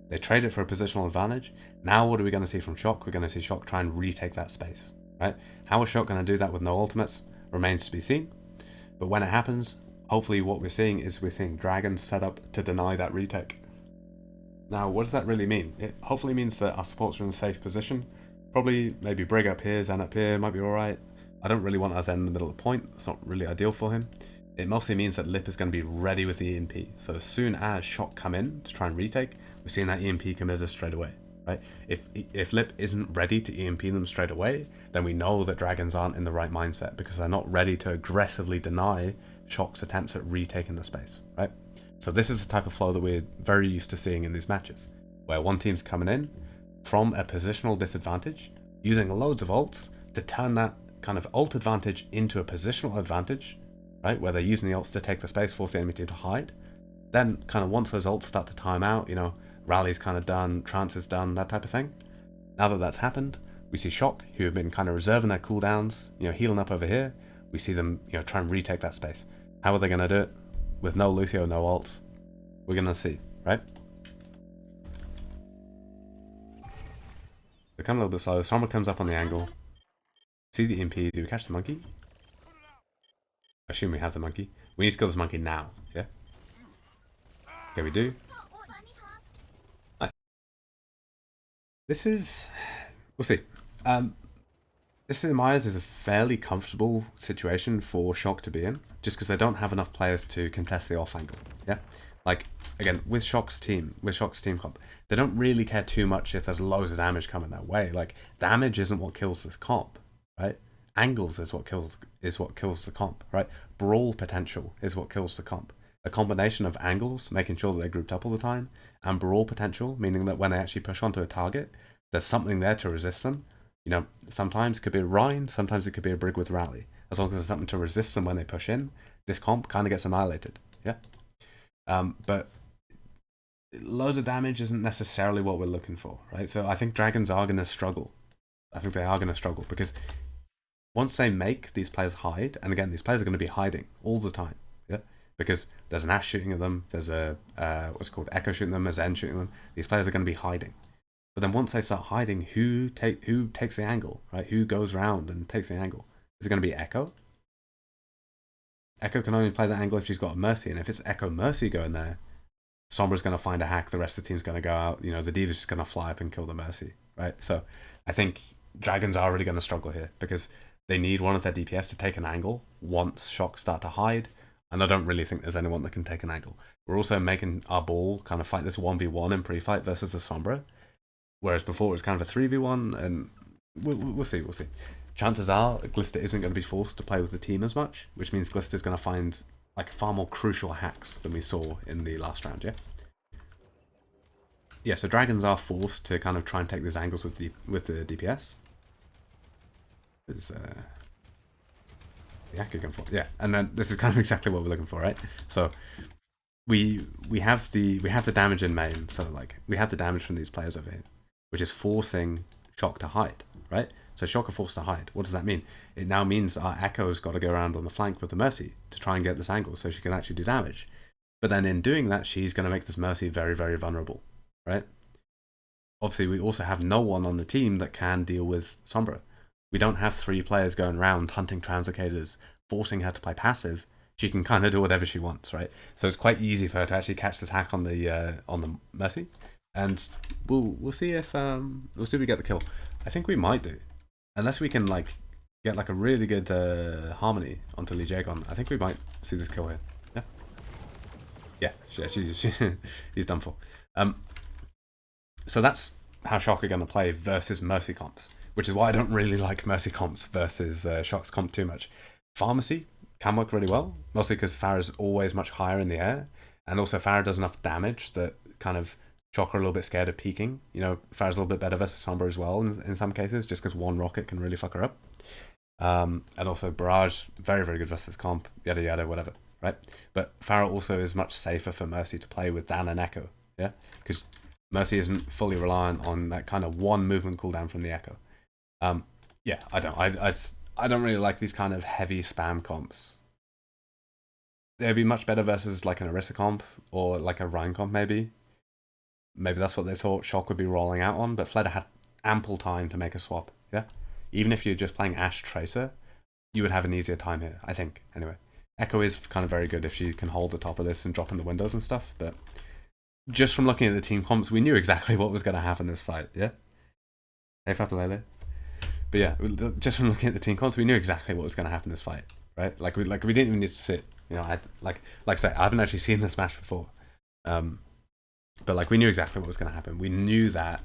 [SPEAKER 1] They trade it for a positional advantage. Now what are we going to see from Shock? We're going to see Shock try and retake that space, right? How is Shock going to do that with no ultimates remains to be seen, but when it happens, hopefully what we're seeing Dragons set up to deny that retake. Now, what does that really mean? It hopefully means that our supports are in a safe position. Probably maybe Brig up here, Zen up here, might be alright. I don't really want our Zen in the middle of the point. It's not really ideal for him. it mostly means that Lip is going to be ready with the EMP. So as soon as Shock come in to try and retake, we're seeing that EMP committed straight away, right? If Lip isn't ready to EMP them straight away, then we know that Dragons aren't in the right mindset because they're not ready to aggressively deny Shock's attempts at retaking the space, right? So this is the type of flow that we're very used to seeing in these matches, where one team's coming in from a positional disadvantage, using loads of ults to turn that kind of ult advantage into a positional advantage, right, where they're using the ults to take the space, force the enemy team to hide. Then kind of once those ults start to time out, you know, Rally's kind of done, Trance is done, that type of thing. Now that that's happened, we see Shock, who have been kind of reserving their cooldowns, you know, healing up over here. We see them, you know, try and retake that space. How are they going to do it? With no Lucio, no ults? We're going to see, right? They come a little bit slow. Sombra comes up on the angle. See the MP. Do we catch the monkey? I assume we have the monkey. We need to kill this monkey now, yeah? Okay, we do. Nice. This is... We'll see. This, in my eyes, is a fairly comfortable situation for Shock to be in, just because they don't have enough players to contest the off angle, yeah? Like, again, with Shock's team comp, they don't really care too much if there's loads of damage coming their way. Like, damage isn't what kills this comp, right? Angles is what kills the comp, right? Brawl potential is what kills the comp. A combination of angles, making sure that they're grouped up all the time, and brawl potential, meaning that when they actually push onto a target, there's something there to resist them. You know, sometimes it could be a Rhine, sometimes it could be a Brig with Rally. As long as there's something to resist them when they push in, this comp kind of gets annihilated, yeah? But loads of damage isn't necessarily what we're looking for, right? So I think Dragons are going to struggle. I think they are going to struggle because once they make these players hide, and again, these players are going to be hiding all the time, yeah? Because there's an Ashe shooting at them, there's a, what's it called, Echo shooting them, a Zen shooting them. These players are going to be hiding. But then once they start hiding, who takes the angle, right? Who goes round and takes the angle? Is it going to be Echo? Echo can only play that angle if she's got a Mercy, and if it's Echo Mercy going there, Sombra's going to find a hack, the rest of the team's going to go out, you know, the Diva's just going to fly up and kill the Mercy, right? So I think Dragons are really going to struggle here, because they need one of their DPS to take an angle once Shock start to hide, and I don't really think there's anyone that can take an angle. We're also making our ball kind of fight this 1v1 in pre-fight versus the Sombra, whereas before it was kind of a 3v1, and we'll see. Chances are Glister isn't going to be forced to play with the team as much, which means Glister's going to find like far more crucial hacks than we saw in the last round, yeah? Yeah, so Dragons are forced to kind of try and take these angles with the DPS. Yeah, yeah, and then this is kind of exactly what we're looking for, right? So we have the damage in main, so like we have the damage from these players over here, which is forcing Shock to hide, right? So Shock are forced to hide. What does that mean? It now means our Echo's got to go around on the flank with the Mercy to try and get this angle so she can actually do damage. But then in doing that, she's going to make this Mercy very, very vulnerable, right? Obviously, we also have no one on the team that can deal with Sombra. We don't have 3 players going around hunting Translocators, forcing her to play passive. She can kind of do whatever she wants, right? So it's quite easy for her to actually catch this hack on the Mercy, and we'll see if we get the kill. I think we might do, unless we can like get like a really good harmony onto Lee Jagon. I think we might see this kill here. Yeah, he's done for. So that's how Shock are going to play versus Mercy comps, which is why I don't really like Mercy comps versus Shock's comp too much. Pharmacy can work really well, mostly because Pharah's always much higher in the air, and also Pharah does enough damage that kind of Shock are a little bit scared of peeking. You know, Pharah's a little bit better versus Sombra as well in some cases, just because one rocket can really fuck her up. And also Barrage, very, very good versus comp, yada yada, whatever, right? But Pharah also is much safer for Mercy to play with than an Echo, yeah? Because Mercy isn't fully reliant on that kind of one movement cooldown from the Echo. Yeah, I don't really like these kind of heavy spam comps. They'd be much better versus like an Orisa comp or like a Rhine comp maybe. Maybe that's what they thought Shock would be rolling out on, but Fleda had ample time to make a swap, yeah? Even if you're just playing Ashe Tracer, you would have an easier time here, I think, anyway. Echo is kind of very good if she can hold the top of this and drop in the windows and stuff, but just from looking at the team comps, we knew exactly what was going to happen in this fight, yeah? Hey, Fapalele. But yeah, just from looking at the team comps, we knew exactly what was going to happen in this fight, right? Like we didn't even need to sit You know, like I say, I haven't actually seen this match before, but like we knew exactly what was going to happen. We knew that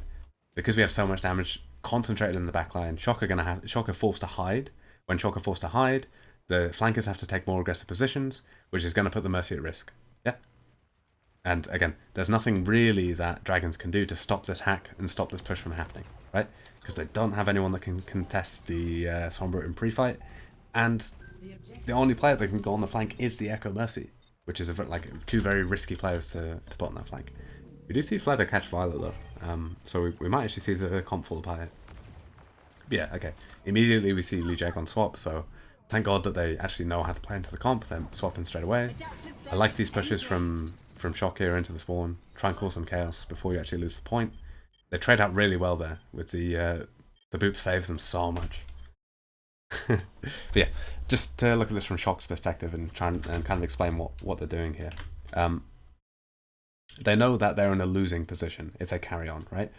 [SPEAKER 1] because we have so much damage concentrated in the back line, Shock are forced to hide. When Shock are forced to hide, the flankers have to take more aggressive positions, which is going to put the Mercy at risk. Yeah. And again, there's nothing really that Dragons can do to stop this hack and stop this push from happening, right? Because they don't have anyone that can contest the Sombra in pre-fight, and the only player that can go on the flank is the Echo Mercy, which is like two very risky players to put on that flank. We do see Fleder catch Violet though, so we might actually see the comp fall apart. Yeah, okay. Immediately we see Lee Jack on swap, so thank God that they actually know how to play into the comp. They're swapping straight away. I like these pushes from Shock here into the spawn. Try and cause some chaos before you actually lose the point. They trade out really well there with the boop saves them so much. But yeah, just to look at this from Shock's perspective and try and kind of explain what they're doing here. They know that they're in a losing position if they carry on, right?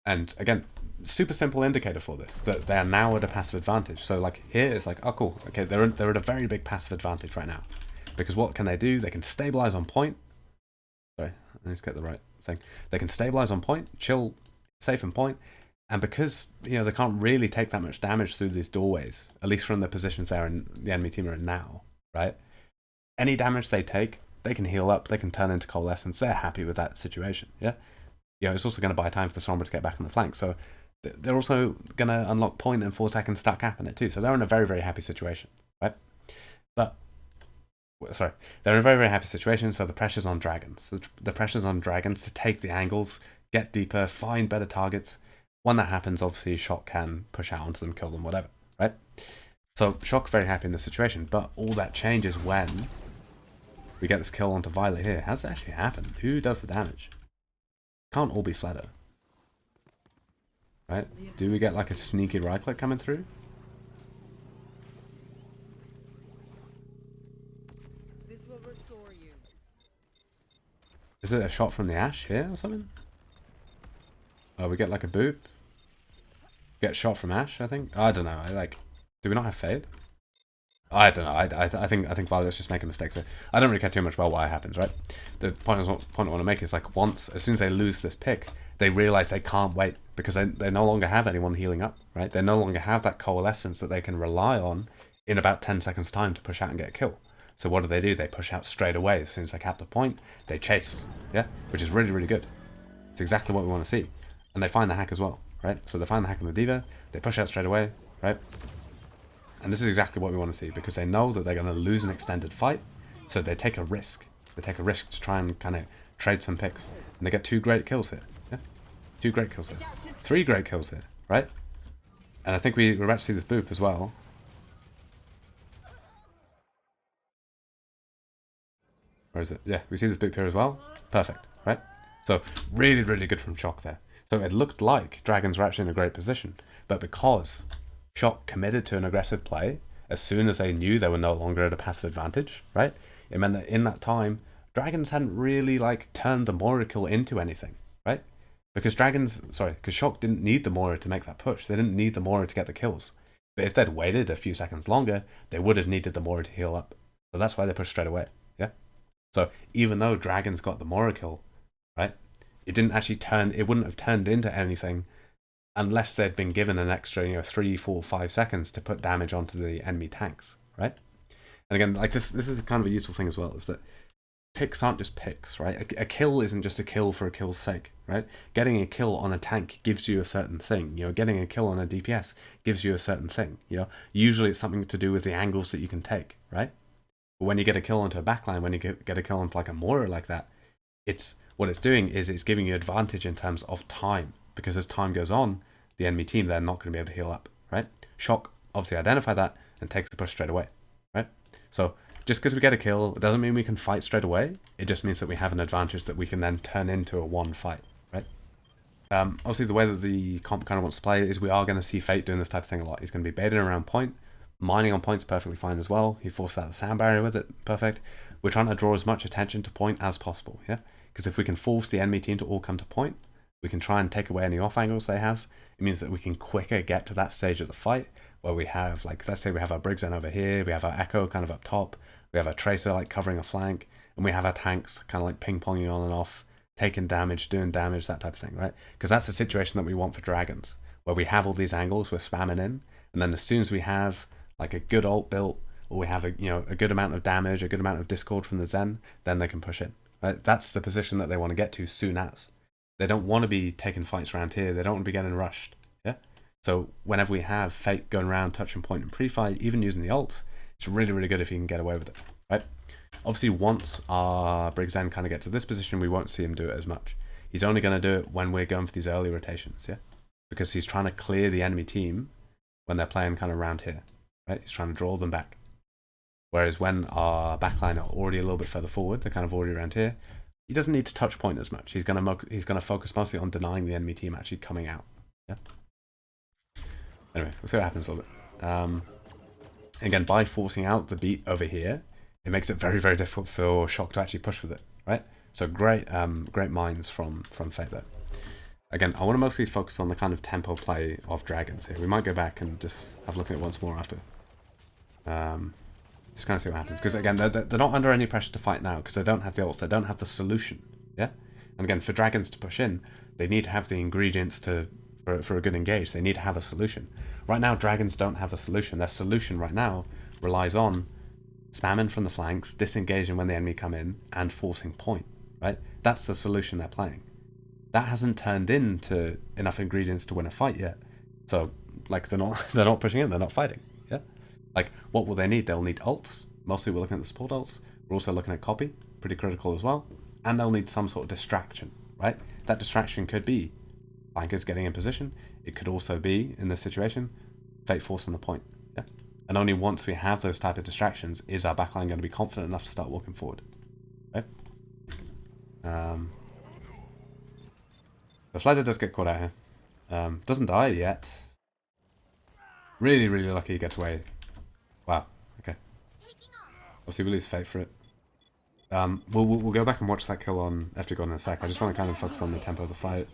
[SPEAKER 1] And again, super simple indicator for this, that they are now at a passive advantage. So like here it's like, oh cool, okay, they're at a very big passive advantage right now. Because what can they do? They can stabilize on point. Sorry, let's get the right thing. They can stabilize on point, chill safe and point, and because they can't really take that much damage through these doorways, at least from the positions they're in, the enemy team are in now, right? Any damage they take, they can heal up, they can turn into coalescence. They're happy with that situation, yeah? It's also going to buy time for the Sombra to get back on the flank, so they're also going to unlock point and 4-second stack cap in it too, so they're in a very, very happy situation, right? But sorry, they're in a very, very happy situation, so the pressure's on Dragons. The pressure's on Dragons to take the angles, get deeper, find better targets. When that happens, obviously, Shock can push out onto them, kill them, whatever, right? So Shock's very happy in this situation, but all that changes when we get this kill onto Violet here. How's that actually happen? Who does the damage? Can't all be Fleder, right? Do we get like a sneaky right click coming through? Is it a shot from the Ash here or something? Oh, we get like a boop. Get shot from Ash, I think. I don't know. Do we not have Fade? I don't know. I think Violet's just making mistakes here. I don't really care too much about why it happens, right? The point I want to make is like as soon as they lose this pick, they realize they can't wait because they no longer have anyone healing up, right? They no longer have that coalescence that they can rely on in about 10 seconds time to push out and get a kill. So what do? They push out straight away as soon as they cap the point. They chase, yeah, which is really, really good. It's exactly what we want to see. And they find the hack as well, right? So they find the hack in the Diva, they push out straight away, right? And this is exactly what we want to see because they know that they're going to lose an extended fight, so they take a risk. They take a risk to try and kind of trade some picks. And they get 2 great kills here, yeah? 2 great kills here. 3 great kills here, right? And I think we're about to see this boop as well. Where is it? Yeah, we see this boop here as well. Perfect, right? So really, really good from Shock there. So it looked like Dragons were actually in a great position, but because Shock committed to an aggressive play as soon as they knew they were no longer at a passive advantage, right? It meant that in that time, Dragons hadn't really like turned the Moira kill into anything, right? Because Shock didn't need the Moira to make that push. They didn't need the Moira to get the kills. But if they'd waited a few seconds longer, they would have needed the Moira to heal up. So that's why they pushed straight away, yeah? So even though Dragons got the Moira kill, right? It wouldn't have turned into anything unless they'd been given an extra 3, 4, 5 seconds to put damage onto the enemy tanks, right? And again, like this is kind of a useful thing as well, is that picks aren't just picks, right? A kill isn't just a kill for a kill's sake, right? Getting a kill on a tank gives you a certain thing. Getting a kill on a DPS gives you a certain thing. Usually it's something to do with the angles that you can take, right? But when you get a kill onto a backline, when you get a kill onto like a Moira like that, what it's doing is it's giving you advantage in terms of time, because as time goes on, the enemy team, they're not going to be able to heal up, right? Shock obviously identify that and takes the push straight away, right? So just because we get a kill, it doesn't mean we can fight straight away. It just means that we have an advantage that we can then turn into a 1 fight, right? Obviously, the way that the comp kind of wants to play is we are going to see Fate doing this type of thing a lot. He's going to be baiting around point. Mining on point's perfectly fine as well. He forced out the sound barrier with it, perfect. We're trying to draw as much attention to point as possible, yeah? Because if we can force the enemy team to all come to point, we can try and take away any off angles they have. It means that we can quicker get to that stage of the fight where we have, like, let's say we have our brig zone over here, we have our echo kind of up top, We have a tracer like covering a flank, and we have our tanks kind of like ping-ponging on and off, taking damage, doing damage, that type of thing, right? Because that's the situation that we want for dragons, where we have all these angles, we're spamming in, and then as soon as we have like a good ult built, or we have a a good amount of damage, a good amount of discord from the Zen, then they can push in. Right? That's the position that they want to get to soon as. They don't want to be taking fights around here. They don't want to be getting rushed. Yeah. So whenever we have Fate going around touching point and pre-fight, even using the ults, it's really, really good if you can get away with it. Right. Obviously, once our Brig Zen kind of get to this position, we won't see him do it as much. He's only going to do it when we're going for these early rotations. Yeah. Because he's trying to clear the enemy team when they're playing kind of around here. Right. He's trying to draw them back. Whereas when our backline are already a little bit further forward, they're kind of already around here, he doesn't need to touch point as much. He's gonna focus mostly on denying the enemy team actually coming out. Yeah. Anyway, we'll see what happens a little bit. Again, by forcing out the beat over here, it makes it very, very difficult for Shock to actually push with it, right? So great, great minds from Fate there. Again, I want to mostly focus on the kind of tempo play of dragons here. We might go back and just have a look at it once more after. Just kind of see what happens. Because again, they're not under any pressure to fight now because they don't have the ults. They don't have the solution. Yeah. And again, for dragons to push in, they need to have the ingredients for a good engage. They need to have a solution. Right now, dragons don't have a solution. Their solution right now relies on spamming from the flanks, disengaging when the enemy come in, and forcing point. Right. That's the solution they're playing. That hasn't turned into enough ingredients to win a fight yet. So like they're not pushing in. They're not fighting. Yeah. Like, what will they need? They'll need ults. Mostly we're looking at the support ults. We're also looking at copy, pretty critical as well. And they'll need some sort of distraction, right? That distraction could be flankers getting in position. It could also be, in this situation, Fate forcing the point. Yeah. And only once we have those type of distractions is our backline going to be confident enough to start walking forward. Okay? The Fledder does get caught out here. Doesn't die yet. Really, really lucky he gets away. Wow. Okay. Obviously, we lose Fate for it. We'll go back and watch that kill on FD God in a sec. I just want to kind of focus on the tempo of the fight.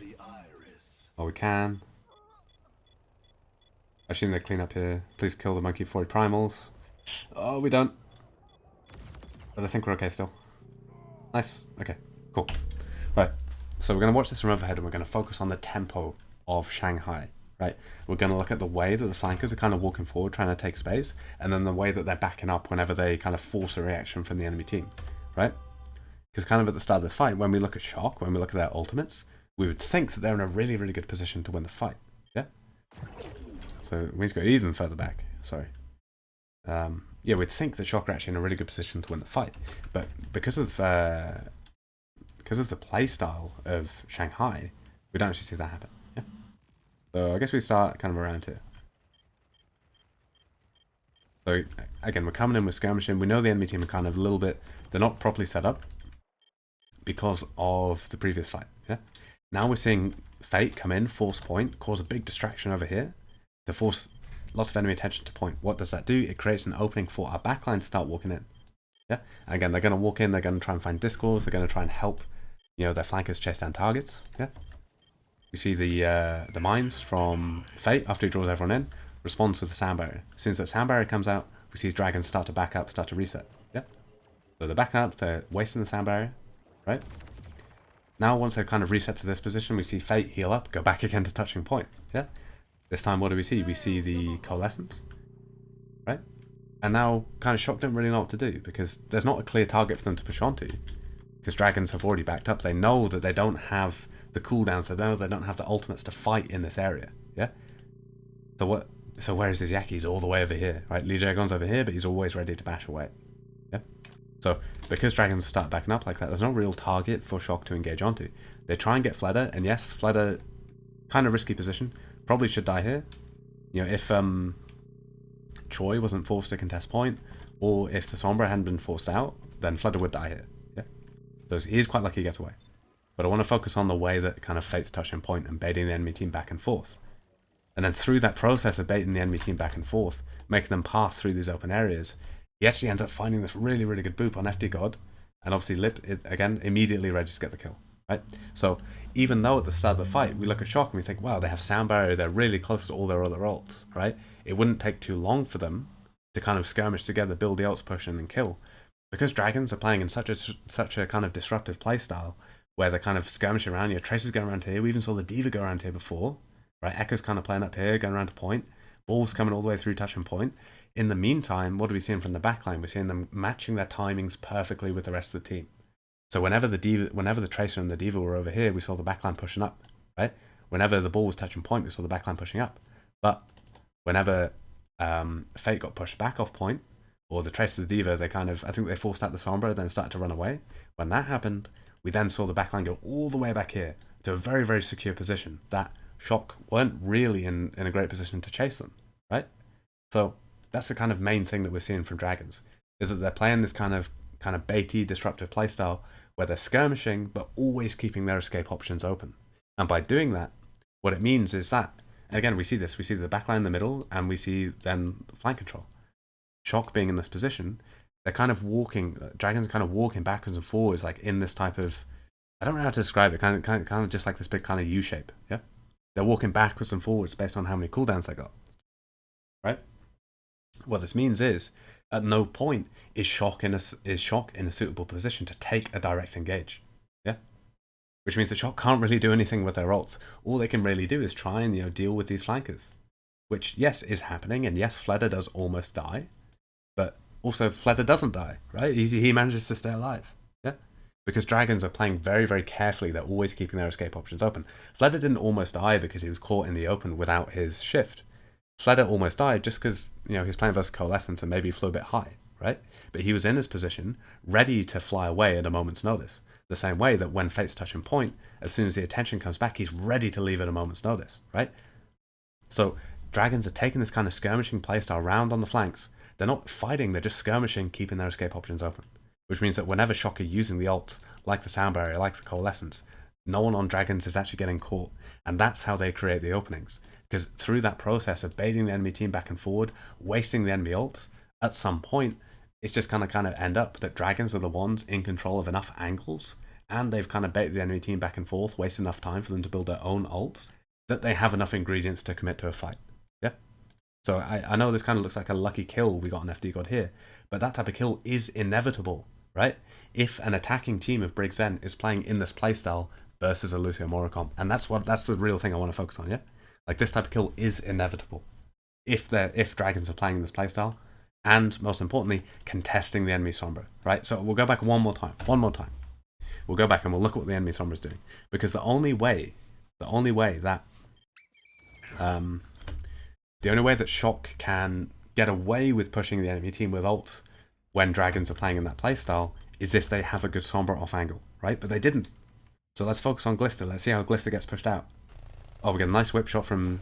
[SPEAKER 1] Oh, we can. Actually, need to clean up here. Please kill the monkey before he primals. Oh, we don't. But I think we're okay still. Nice. Okay. Cool. Right. So we're going to watch this from overhead and we're going to focus on the tempo of Shanghai. Right, we're going to look at the way that the flankers are kind of walking forward, trying to take space, and then the way that they're backing up whenever they kind of force a reaction from the enemy team, right? Because kind of at the start of this fight, when we look at Shock, when we look at their ultimates, we would think that they're in a really, really good position to win the fight, yeah? So we need to go even further back, sorry. Yeah, we'd think that Shock are actually in a really good position to win the fight, but because of the play style of Shanghai, we don't actually see that happen. So I guess we start kind of around here. So again, we're coming in with skirmishing. We know the enemy team are kind of a little bit, they're not properly set up because of the previous fight. Yeah. Now we're seeing Fate come in, force point, cause a big distraction over here to force lots of enemy attention to point. What does that do? It creates an opening for our backline to start walking in. Yeah. And again, they're going to walk in, they're going to try and find discords, they're going to try and help, their flankers chase down targets. Yeah. We see the mines from Fate after he draws everyone in, responds with the sound barrier. As soon as that sound barrier comes out, we see his dragons start to back up, start to reset. Yeah. So they're backing up, they're wasting the sound barrier, right? Now once they've kind of reset to this position, we see Fate heal up, go back again to touching point. Yeah. This time what do we see? We see the coalescence, right? And now kind of Shock don't really know what to do because there's not a clear target for them to push onto. Because dragons have already backed up. They know that they don't have the cooldowns, they know they don't have the ultimates to fight in this area. Yeah. So where is his Yaki? He's all the way over here, right? Lee Jagon's over here, but he's always ready to bash away. Yeah. So because dragons start backing up like that, there's no real target for Shock to engage onto. They try and get Fledder, and yes, Fledder, kind of risky position, probably should die here. If Choi wasn't forced to contest point, or if the Sombra hadn't been forced out, then Fledder would die here. Yeah. So he's quite lucky he gets away. But I want to focus on the way that kind of Fate's touching point and baiting the enemy team back and forth. And then through that process of baiting the enemy team back and forth, making them path through these open areas, he actually ends up finding this really, really good boop on FD God. And obviously Lip, again, immediately ready to get the kill. Right? So even though at the start of the fight, we look at Shock and we think, wow, they have sound barrier, they're really close to all their other ults, right? It wouldn't take too long for them to kind of skirmish together, build the ults, push in and kill. because dragons are playing in such a kind of disruptive playstyle, where they're kind of skirmishing around. Your Tracer's going around here. We even saw the Diva go around here before, right? Echo's kind of playing up here, going around to point. Ball's coming all the way through touch and point. In the meantime, what are we seeing from the backline? We're seeing them matching their timings perfectly with the rest of the team. So whenever the Tracer and the Diva were over here, we saw the backline pushing up, right? Whenever the ball was touching point, we saw the backline pushing up. But whenever Fate got pushed back off point, or the Tracer, the Diva, I think they forced out the Sombra, then started to run away. When that happened, we then saw the backline go all the way back here to a very, very secure position that Shock weren't really in a great position to chase them, right? So that's the kind of main thing that we're seeing from Dragons, is that they're playing this kind of baity, disruptive playstyle where they're skirmishing, but always keeping their escape options open. And by doing that, what it means is that, and again, we see the backline in the middle, and we see then flank control. Shock being in this position, they're kind of walking, Dragons are kind of walking backwards and forwards, like in this type of, I don't know how to describe it, kind of just like this big kind of U shape, yeah? They're walking backwards and forwards based on how many cooldowns they got, right? What this means is, at no point is Shock in a suitable position to take a direct engage, yeah? Which means that Shock can't really do anything with their ults. All they can really do is try and deal with these flankers, which yes is happening, and yes Fleder does almost die, but also Fleder doesn't die, right? He manages to stay alive, yeah? Because Dragons are playing very, very carefully. They're always keeping their escape options open. Fleder didn't almost die because he was caught in the open without his shift. Fleder almost died just because he was playing versus Coalescence and maybe flew a bit high, right? But he was in his position, ready to fly away at a moment's notice. The same way that when Fate's touching point, as soon as the attention comes back, he's ready to leave at a moment's notice, right? So Dragons are taking this kind of skirmishing playstyle round on the flanks. They're not fighting, they're just skirmishing, keeping their escape options open. Which means that whenever Shock are using the ults, like the Sound Barrier, like the Coalescence, no one on Dragons is actually getting caught. And that's how they create the openings. Because through that process of baiting the enemy team back and forward, wasting the enemy ults, at some point, it's just kind of end up that Dragons are the ones in control of enough angles, and they've kind of baited the enemy team back and forth, wasted enough time for them to build their own ults, that they have enough ingredients to commit to a fight. Yeah? So I know this kind of looks like a lucky kill we got an FD God here, but that type of kill is inevitable, right? If an attacking team of Brig Zen is playing in this playstyle versus a Lucio Moricom, and that's the real thing I want to focus on, yeah? Like, this type of kill is inevitable if Dragons are playing in this playstyle, and most importantly, contesting the enemy Sombra, right? So we'll go back one more time. We'll go back and we'll look at what the enemy Sombra is doing, because the only way that Shock can get away with pushing the enemy team with ults when Dragons are playing in that playstyle is if they have a good Sombra off angle, right? But they didn't. So let's focus on Glister. Let's see how Glister gets pushed out. Oh, we get a nice whip shot from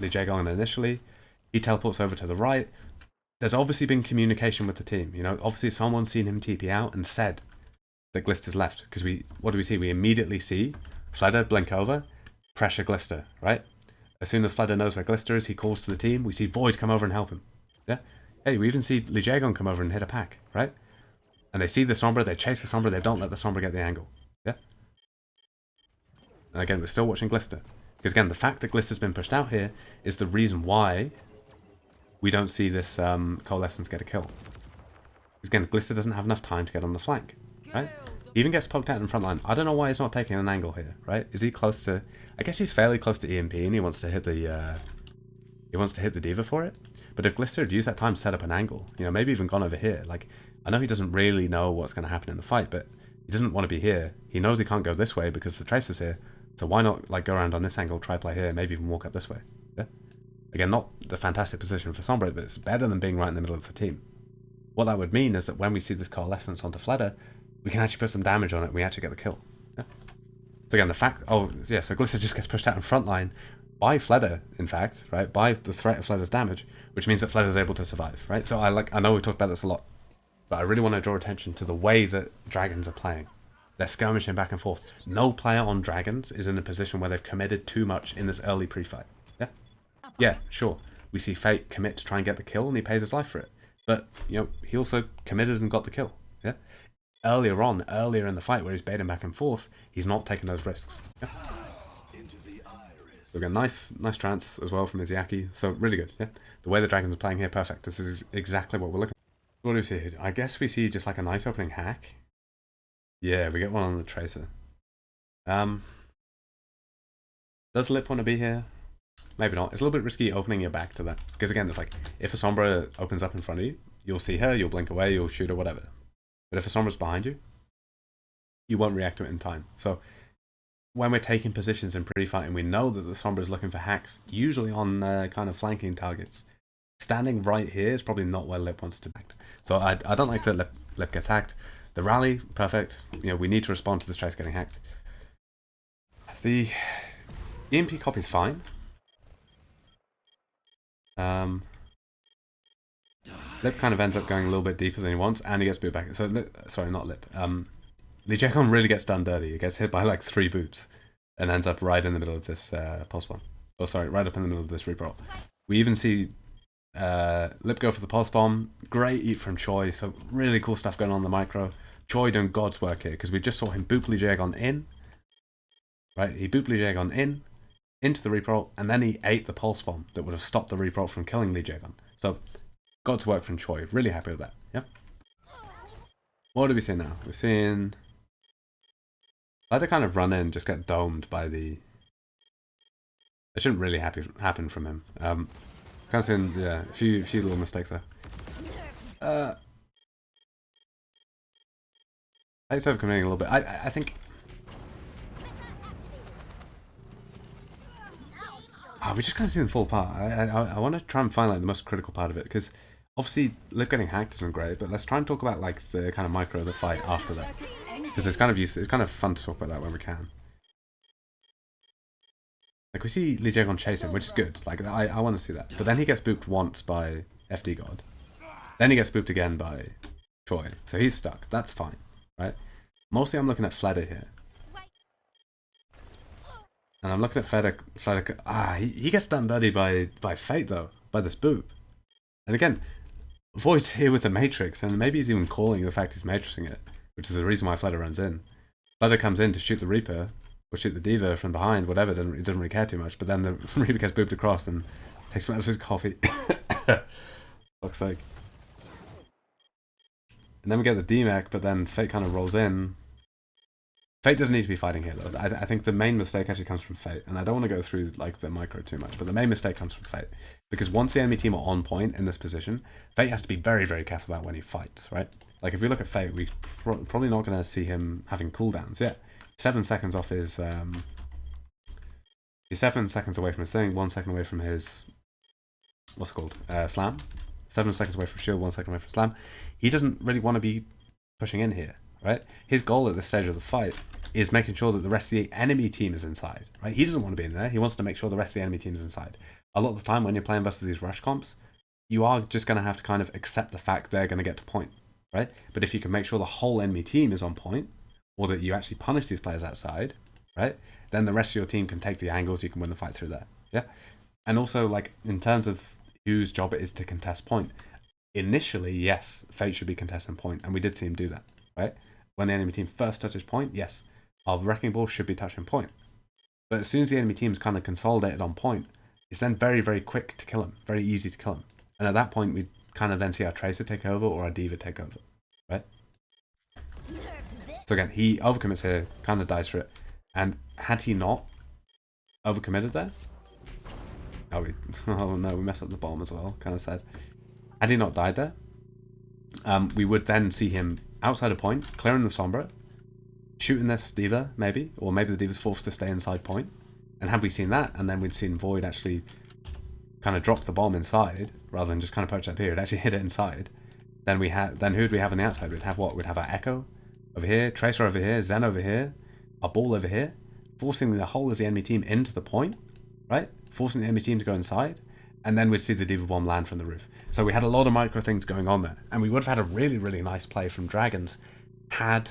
[SPEAKER 1] Li Jaegong initially. He teleports over to the right. There's obviously been communication with the team. Obviously someone's seen him TP out and said that Glister's left. Because what do we see? We immediately see Fleder blink over, pressure Glister, right? As soon as Fleder knows where Glister is, he calls to the team. We see Void come over and help him. Yeah? Hey, we even see Li Jaegong come over and hit a pack, right? And they see the Sombra, they chase the Sombra, they don't let the Sombra get the angle. Yeah? And again, we're still watching Glister. Because again, the fact that Glister's been pushed out here is the reason why we don't see this Coalescence get a kill. Because again, Glister doesn't have enough time to get on the flank, right? He even gets poked out in front line. I don't know why he's not taking an angle here, right? Is he close to... I guess he's fairly close to EMP and he wants to hit the... he wants to hit the Diva for it. But if Glister had used that time to set up an angle, maybe even gone over here, like, I know he doesn't really know what's going to happen in the fight, but he doesn't want to be here. He knows he can't go this way because the Tracer's here. So why not go around on this angle, try play here, maybe even walk up this way? Yeah? Again, not the fantastic position for Sombra, but it's better than being right in the middle of the team. What that would mean is that when we see this Coalescence onto Fleder, we can actually put some damage on it and we actually get the kill. Yeah? So again, the fact... Oh, yeah, so Glister just gets pushed out in front line by Fleder, in fact, right? By the threat of Fleder's damage, which means that Fleder's able to survive, right? So I know we've talked about this a lot, but I really want to draw attention to the way that Dragons are playing. They're skirmishing back and forth. No player on Dragons is in a position where they've committed too much in this early pre-fight. Yeah? Yeah, sure. We see Fate commit to try and get the kill and he pays his life for it. But, he also committed and got the kill. Yeah? Earlier in the fight where he's baiting back and forth, he's not taking those risks. Yeah? So again, nice trance as well from Izayaki. So really good, yeah? The way the Dragons are playing here, perfect. This is exactly what we're looking for. What do we see? I guess we see just like a nice opening hack. Yeah, we get one on the tracer. Um, does Lip want to be here? Maybe not. It's a little bit risky opening your back to that. Because again, it's like, if a Sombra opens up in front of you, you'll see her, you'll blink away, you'll shoot her, whatever. But if a Sombra's behind you, you won't react to it in time. So when we're taking positions in pre-fight and we know that the Sombra is looking for hacks, usually on kind of flanking targets, standing right here is probably not where Lip wants to act. So I don't like that Lip gets hacked. The rally, perfect. You know, we need to respond to this trace getting hacked. The EMP copy is fine. Lip kind of ends up going a little bit deeper than he wants, and he gets booted back. So, sorry, not Lip. Lijiekon really gets done dirty. He gets hit by like 3 boots, and ends up right in the middle of this pulse bomb. Oh, sorry, right up in the middle of this reroll. We even see Lip go for the pulse bomb. Great eat from Choi. So really cool stuff going on in the micro. Choi doing God's work here, because we just saw him boop Lijiekon in. Right, he booped Lijiekon in, into the reroll, and then he ate the pulse bomb that would have stopped the reroll from killing Lijiekon. So God's work from Choi. Really happy with that. Yeah. What do we see now? We're seeing Ladder kind of run in, just get domed by the. It shouldn't really happen from him. Kind of seeing, yeah, a few little mistakes there. It's overcommitting a little bit. I think. Oh, we just kind of see them fall apart. I want to try and find like the most critical part of it, because obviously Lip getting hacked isn't great, but let's try and talk about like the kind of micro of the fight after that, because it's kind of useful. It's kind of fun to talk about that when we can. Like we see Lijiekon chase him, which is good. Like I want to see that, but then he gets booped once by FD God, then he gets booped again by Choi, so he's stuck. That's fine, right? Mostly I'm looking at Fleder here. And I'm looking at Fleder. He gets done dirty by Fate though, by this boop. And again, Void's here with the Matrix, and maybe he's even calling the fact he's matrixing it, which is the reason why Fleder runs in. Fleder comes in to shoot the Reaper, or shoot the Diva from behind, whatever, he doesn't really care too much, but then the Reaper gets booped across and takes some out of his coffee. Looks like. And then we get the DMAC, but then Fate kind of rolls in. Fate doesn't need to be fighting here though. I think the main mistake actually comes from Fate, and I don't want to go through like the micro too much, but the main mistake comes from Fate, because once the enemy team are on point in this position, Fate has to be very, very careful about when he fights, right? Like if we look at Fate, we probably not going to see him having cooldowns. Yeah, 7 seconds off his. He's 7 seconds away from his thing, 1 second away from his. What's it called? Slam. 7 seconds away from shield, 1 second away from slam. He doesn't really want to be pushing in here, right? His goal at this stage of the fight is making sure that the rest of the enemy team is inside, right? He doesn't want to be in there. He wants to make sure the rest of the enemy team is inside. A lot of the time when you're playing versus these rush comps, you are just going to have to kind of accept the fact they're going to get to point, right? But if you can make sure the whole enemy team is on point, or that you actually punish these players outside, right? Then the rest of your team can take the angles, you can win the fight through there, yeah? And also, like, in terms of whose job it is to contest point, initially, yes, Fate should be contesting point, and we did see him do that, right? When the enemy team first touches point, yes, our Wrecking Ball should be touching point. But as soon as the enemy team's kind of consolidated on point, it's then very, very quick to kill him, very easy to kill him. And at that point, we kind of then see our Tracer take over or our Diva take over, right? So again, he overcommits here, kind of dies for it. And had he not overcommitted there, oh no, we messed up the bomb as well, kind of sad. Had he not died there, we would then see him outside of point, clearing the Sombra, shooting this Diva, maybe, or maybe the Diva's forced to stay inside point. And had we seen that, and then we'd seen Void actually kind of drop the bomb inside, rather than just kind of perch up here, it actually hit it inside, then who'd we have on the outside? We'd have what? We'd have our Echo over here, Tracer over here, Zen over here, our Ball over here, forcing the whole of the enemy team into the point, right? Forcing the enemy team to go inside, and then we'd see the Diva bomb land from the roof. So we had a lot of micro things going on there, and we would have had a really, really nice play from Dragons had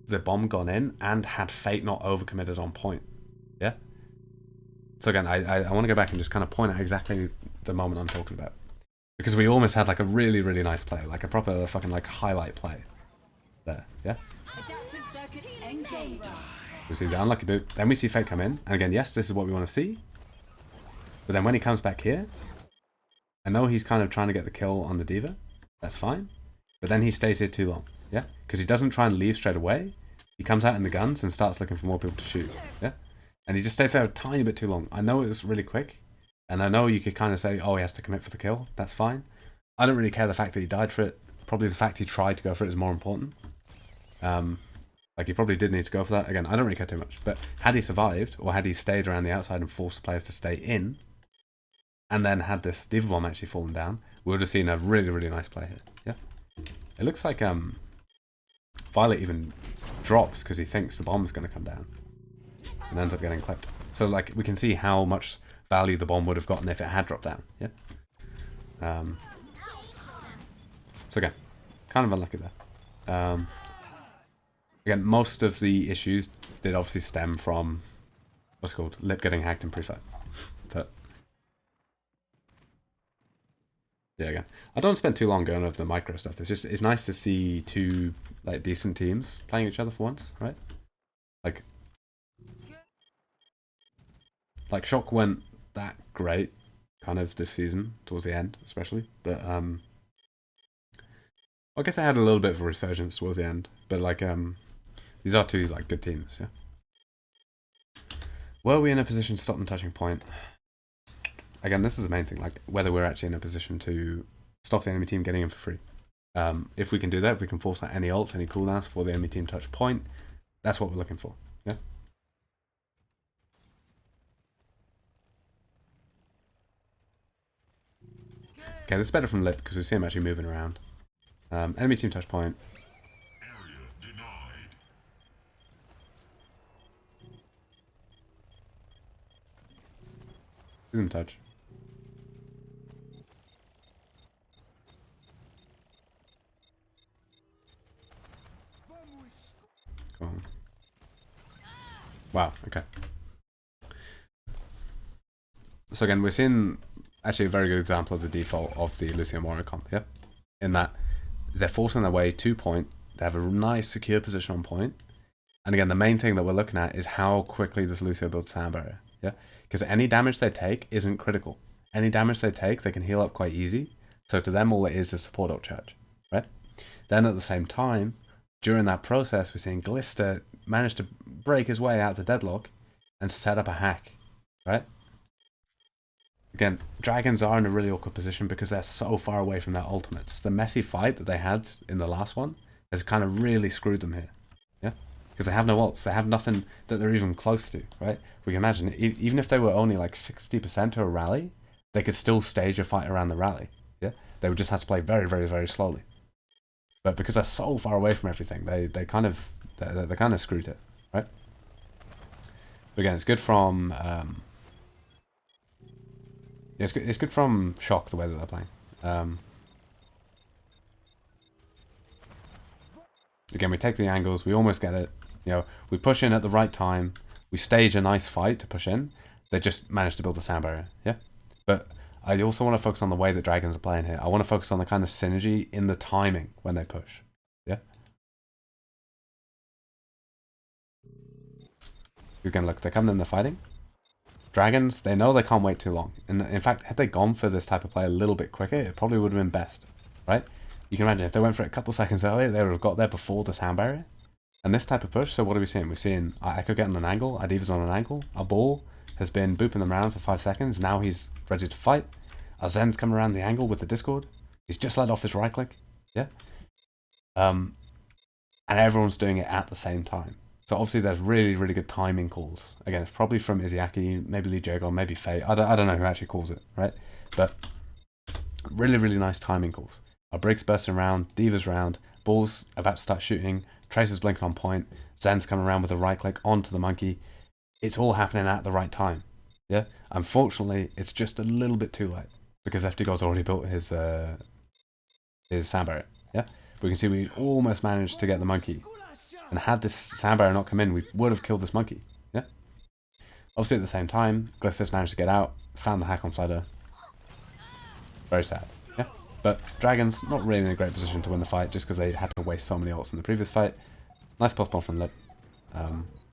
[SPEAKER 1] the bomb gone in and had Fate not overcommitted on point. Yeah? So again, I want to go back and just kind of point out exactly the moment I'm talking about. Because we almost had like a really, really nice play, like a proper fucking like highlight play. There, yeah? We see the unlucky boot, then we see Fate come in, and again, yes, this is what we want to see. But then when he comes back here, I know he's kind of trying to get the kill on the Diva. That's fine. But then he stays here too long, yeah? Because he doesn't try and leave straight away. He comes out in the guns and starts looking for more people to shoot, yeah? And he just stays there a tiny bit too long. I know it was really quick, and I know you could kind of say, oh, he has to commit for the kill. That's fine. I don't really care the fact that he died for it. Probably the fact he tried to go for it is more important. Like, he probably did need to go for that. Again, I don't really care too much. But had he survived, or had he stayed around the outside and forced players to stay in, and then had this Diva Bomb actually fallen down, we would have seen a really, really nice play here. Yeah. It looks like Violet even drops because he thinks the bomb's going to come down. And ends up getting clipped. So, like, we can see how much value the bomb would have gotten if it had dropped down. Yeah. So again, kind of unlucky there. Again, most of the issues did obviously stem from what's it called Lip getting hacked in pre-fight. But yeah, again, I don't spend too long going over the micro stuff. It's nice to see two like decent teams playing each other for once, right? Like Shock went that great kind of this season towards the end, especially, but I guess they had a little bit of a resurgence towards the end, but like these are two like good teams, yeah. Were we in a position to stop them touching point? Again, this is the main thing, like whether we're actually in a position to stop the enemy team getting in for free. If we can do that, if we can force out any ults, any cooldowns for the enemy team touch point, that's what we're looking for, yeah. Okay, this is better from Lip because we see him actually moving around. Enemy team touch point. Didn't touch. Come on. Wow, okay. So again, we're seeing actually a very good example of the default of the Lucio Moira comp, yeah? In that they're forcing their way to point, they have a nice secure position on point, and again, the main thing that we're looking at is how quickly this Lucio builds sound barrier, yeah? Because any damage they take isn't critical. Any damage they take, they can heal up quite easy, so to them all it is support ult charge, right? Then at the same time, during that process, we're seeing Glister manage to break his way out of the deadlock and set up a hack, right? Again, dragons are in a really awkward position because they're so far away from their ultimates. The messy fight that they had in the last one has kind of really screwed them here, yeah? Because they have no ults, they have nothing that they're even close to, right? We can imagine, even if they were only like 60% to a rally, they could still stage a fight around the rally, yeah? They would just have to play very, very, very slowly. But because they're so far away from everything, they kind of screwed it, right? But again, it's good from it's good from Shock the way that they're playing. Again, we take the angles, we almost get it. You know, we push in at the right time, we stage a nice fight to push in. They just managed to build a sound barrier, yeah. But I also want to focus on the way that dragons are playing here. I want to focus on the kind of synergy in the timing when they push, yeah. Again, look, they're coming in, they're fighting. Dragons, they know they can't wait too long. And in fact, had they gone for this type of play a little bit quicker, it probably would have been best, right? You can imagine if they went for it a couple seconds earlier, they would have got there before the sound barrier. And this type of push, so what are we seeing? We're seeing Echo getting an angle, our Diva's on an angle, our Ball has been booping them around for 5 seconds, now he's ready to fight. Our Zen's coming around the angle with the Discord. He's just let off his right click, yeah? And everyone's doing it at the same time. So obviously there's really, really good timing calls. Again, it's probably from Izzyaki, maybe Lee Jago, maybe Faye. I don't know who actually calls it, right? But really, really nice timing calls. Our Brig's bursting around, Diva's round, Ball's about to start shooting, Tracer's blinking on point, Zen's coming around with a right click onto the monkey. It's all happening at the right time, yeah? Unfortunately, it's just a little bit too late because FTGod's already built his sound barrier, yeah? We can see we almost managed to get the monkey. And had this sound barrier not come in, we would have killed this monkey, yeah? Obviously at the same time, Glister's managed to get out, found the hack on Flutter. Very sad, yeah? But Dragons, not really in a great position to win the fight just because they had to waste so many ults in the previous fight. Nice plus bomb from Lip.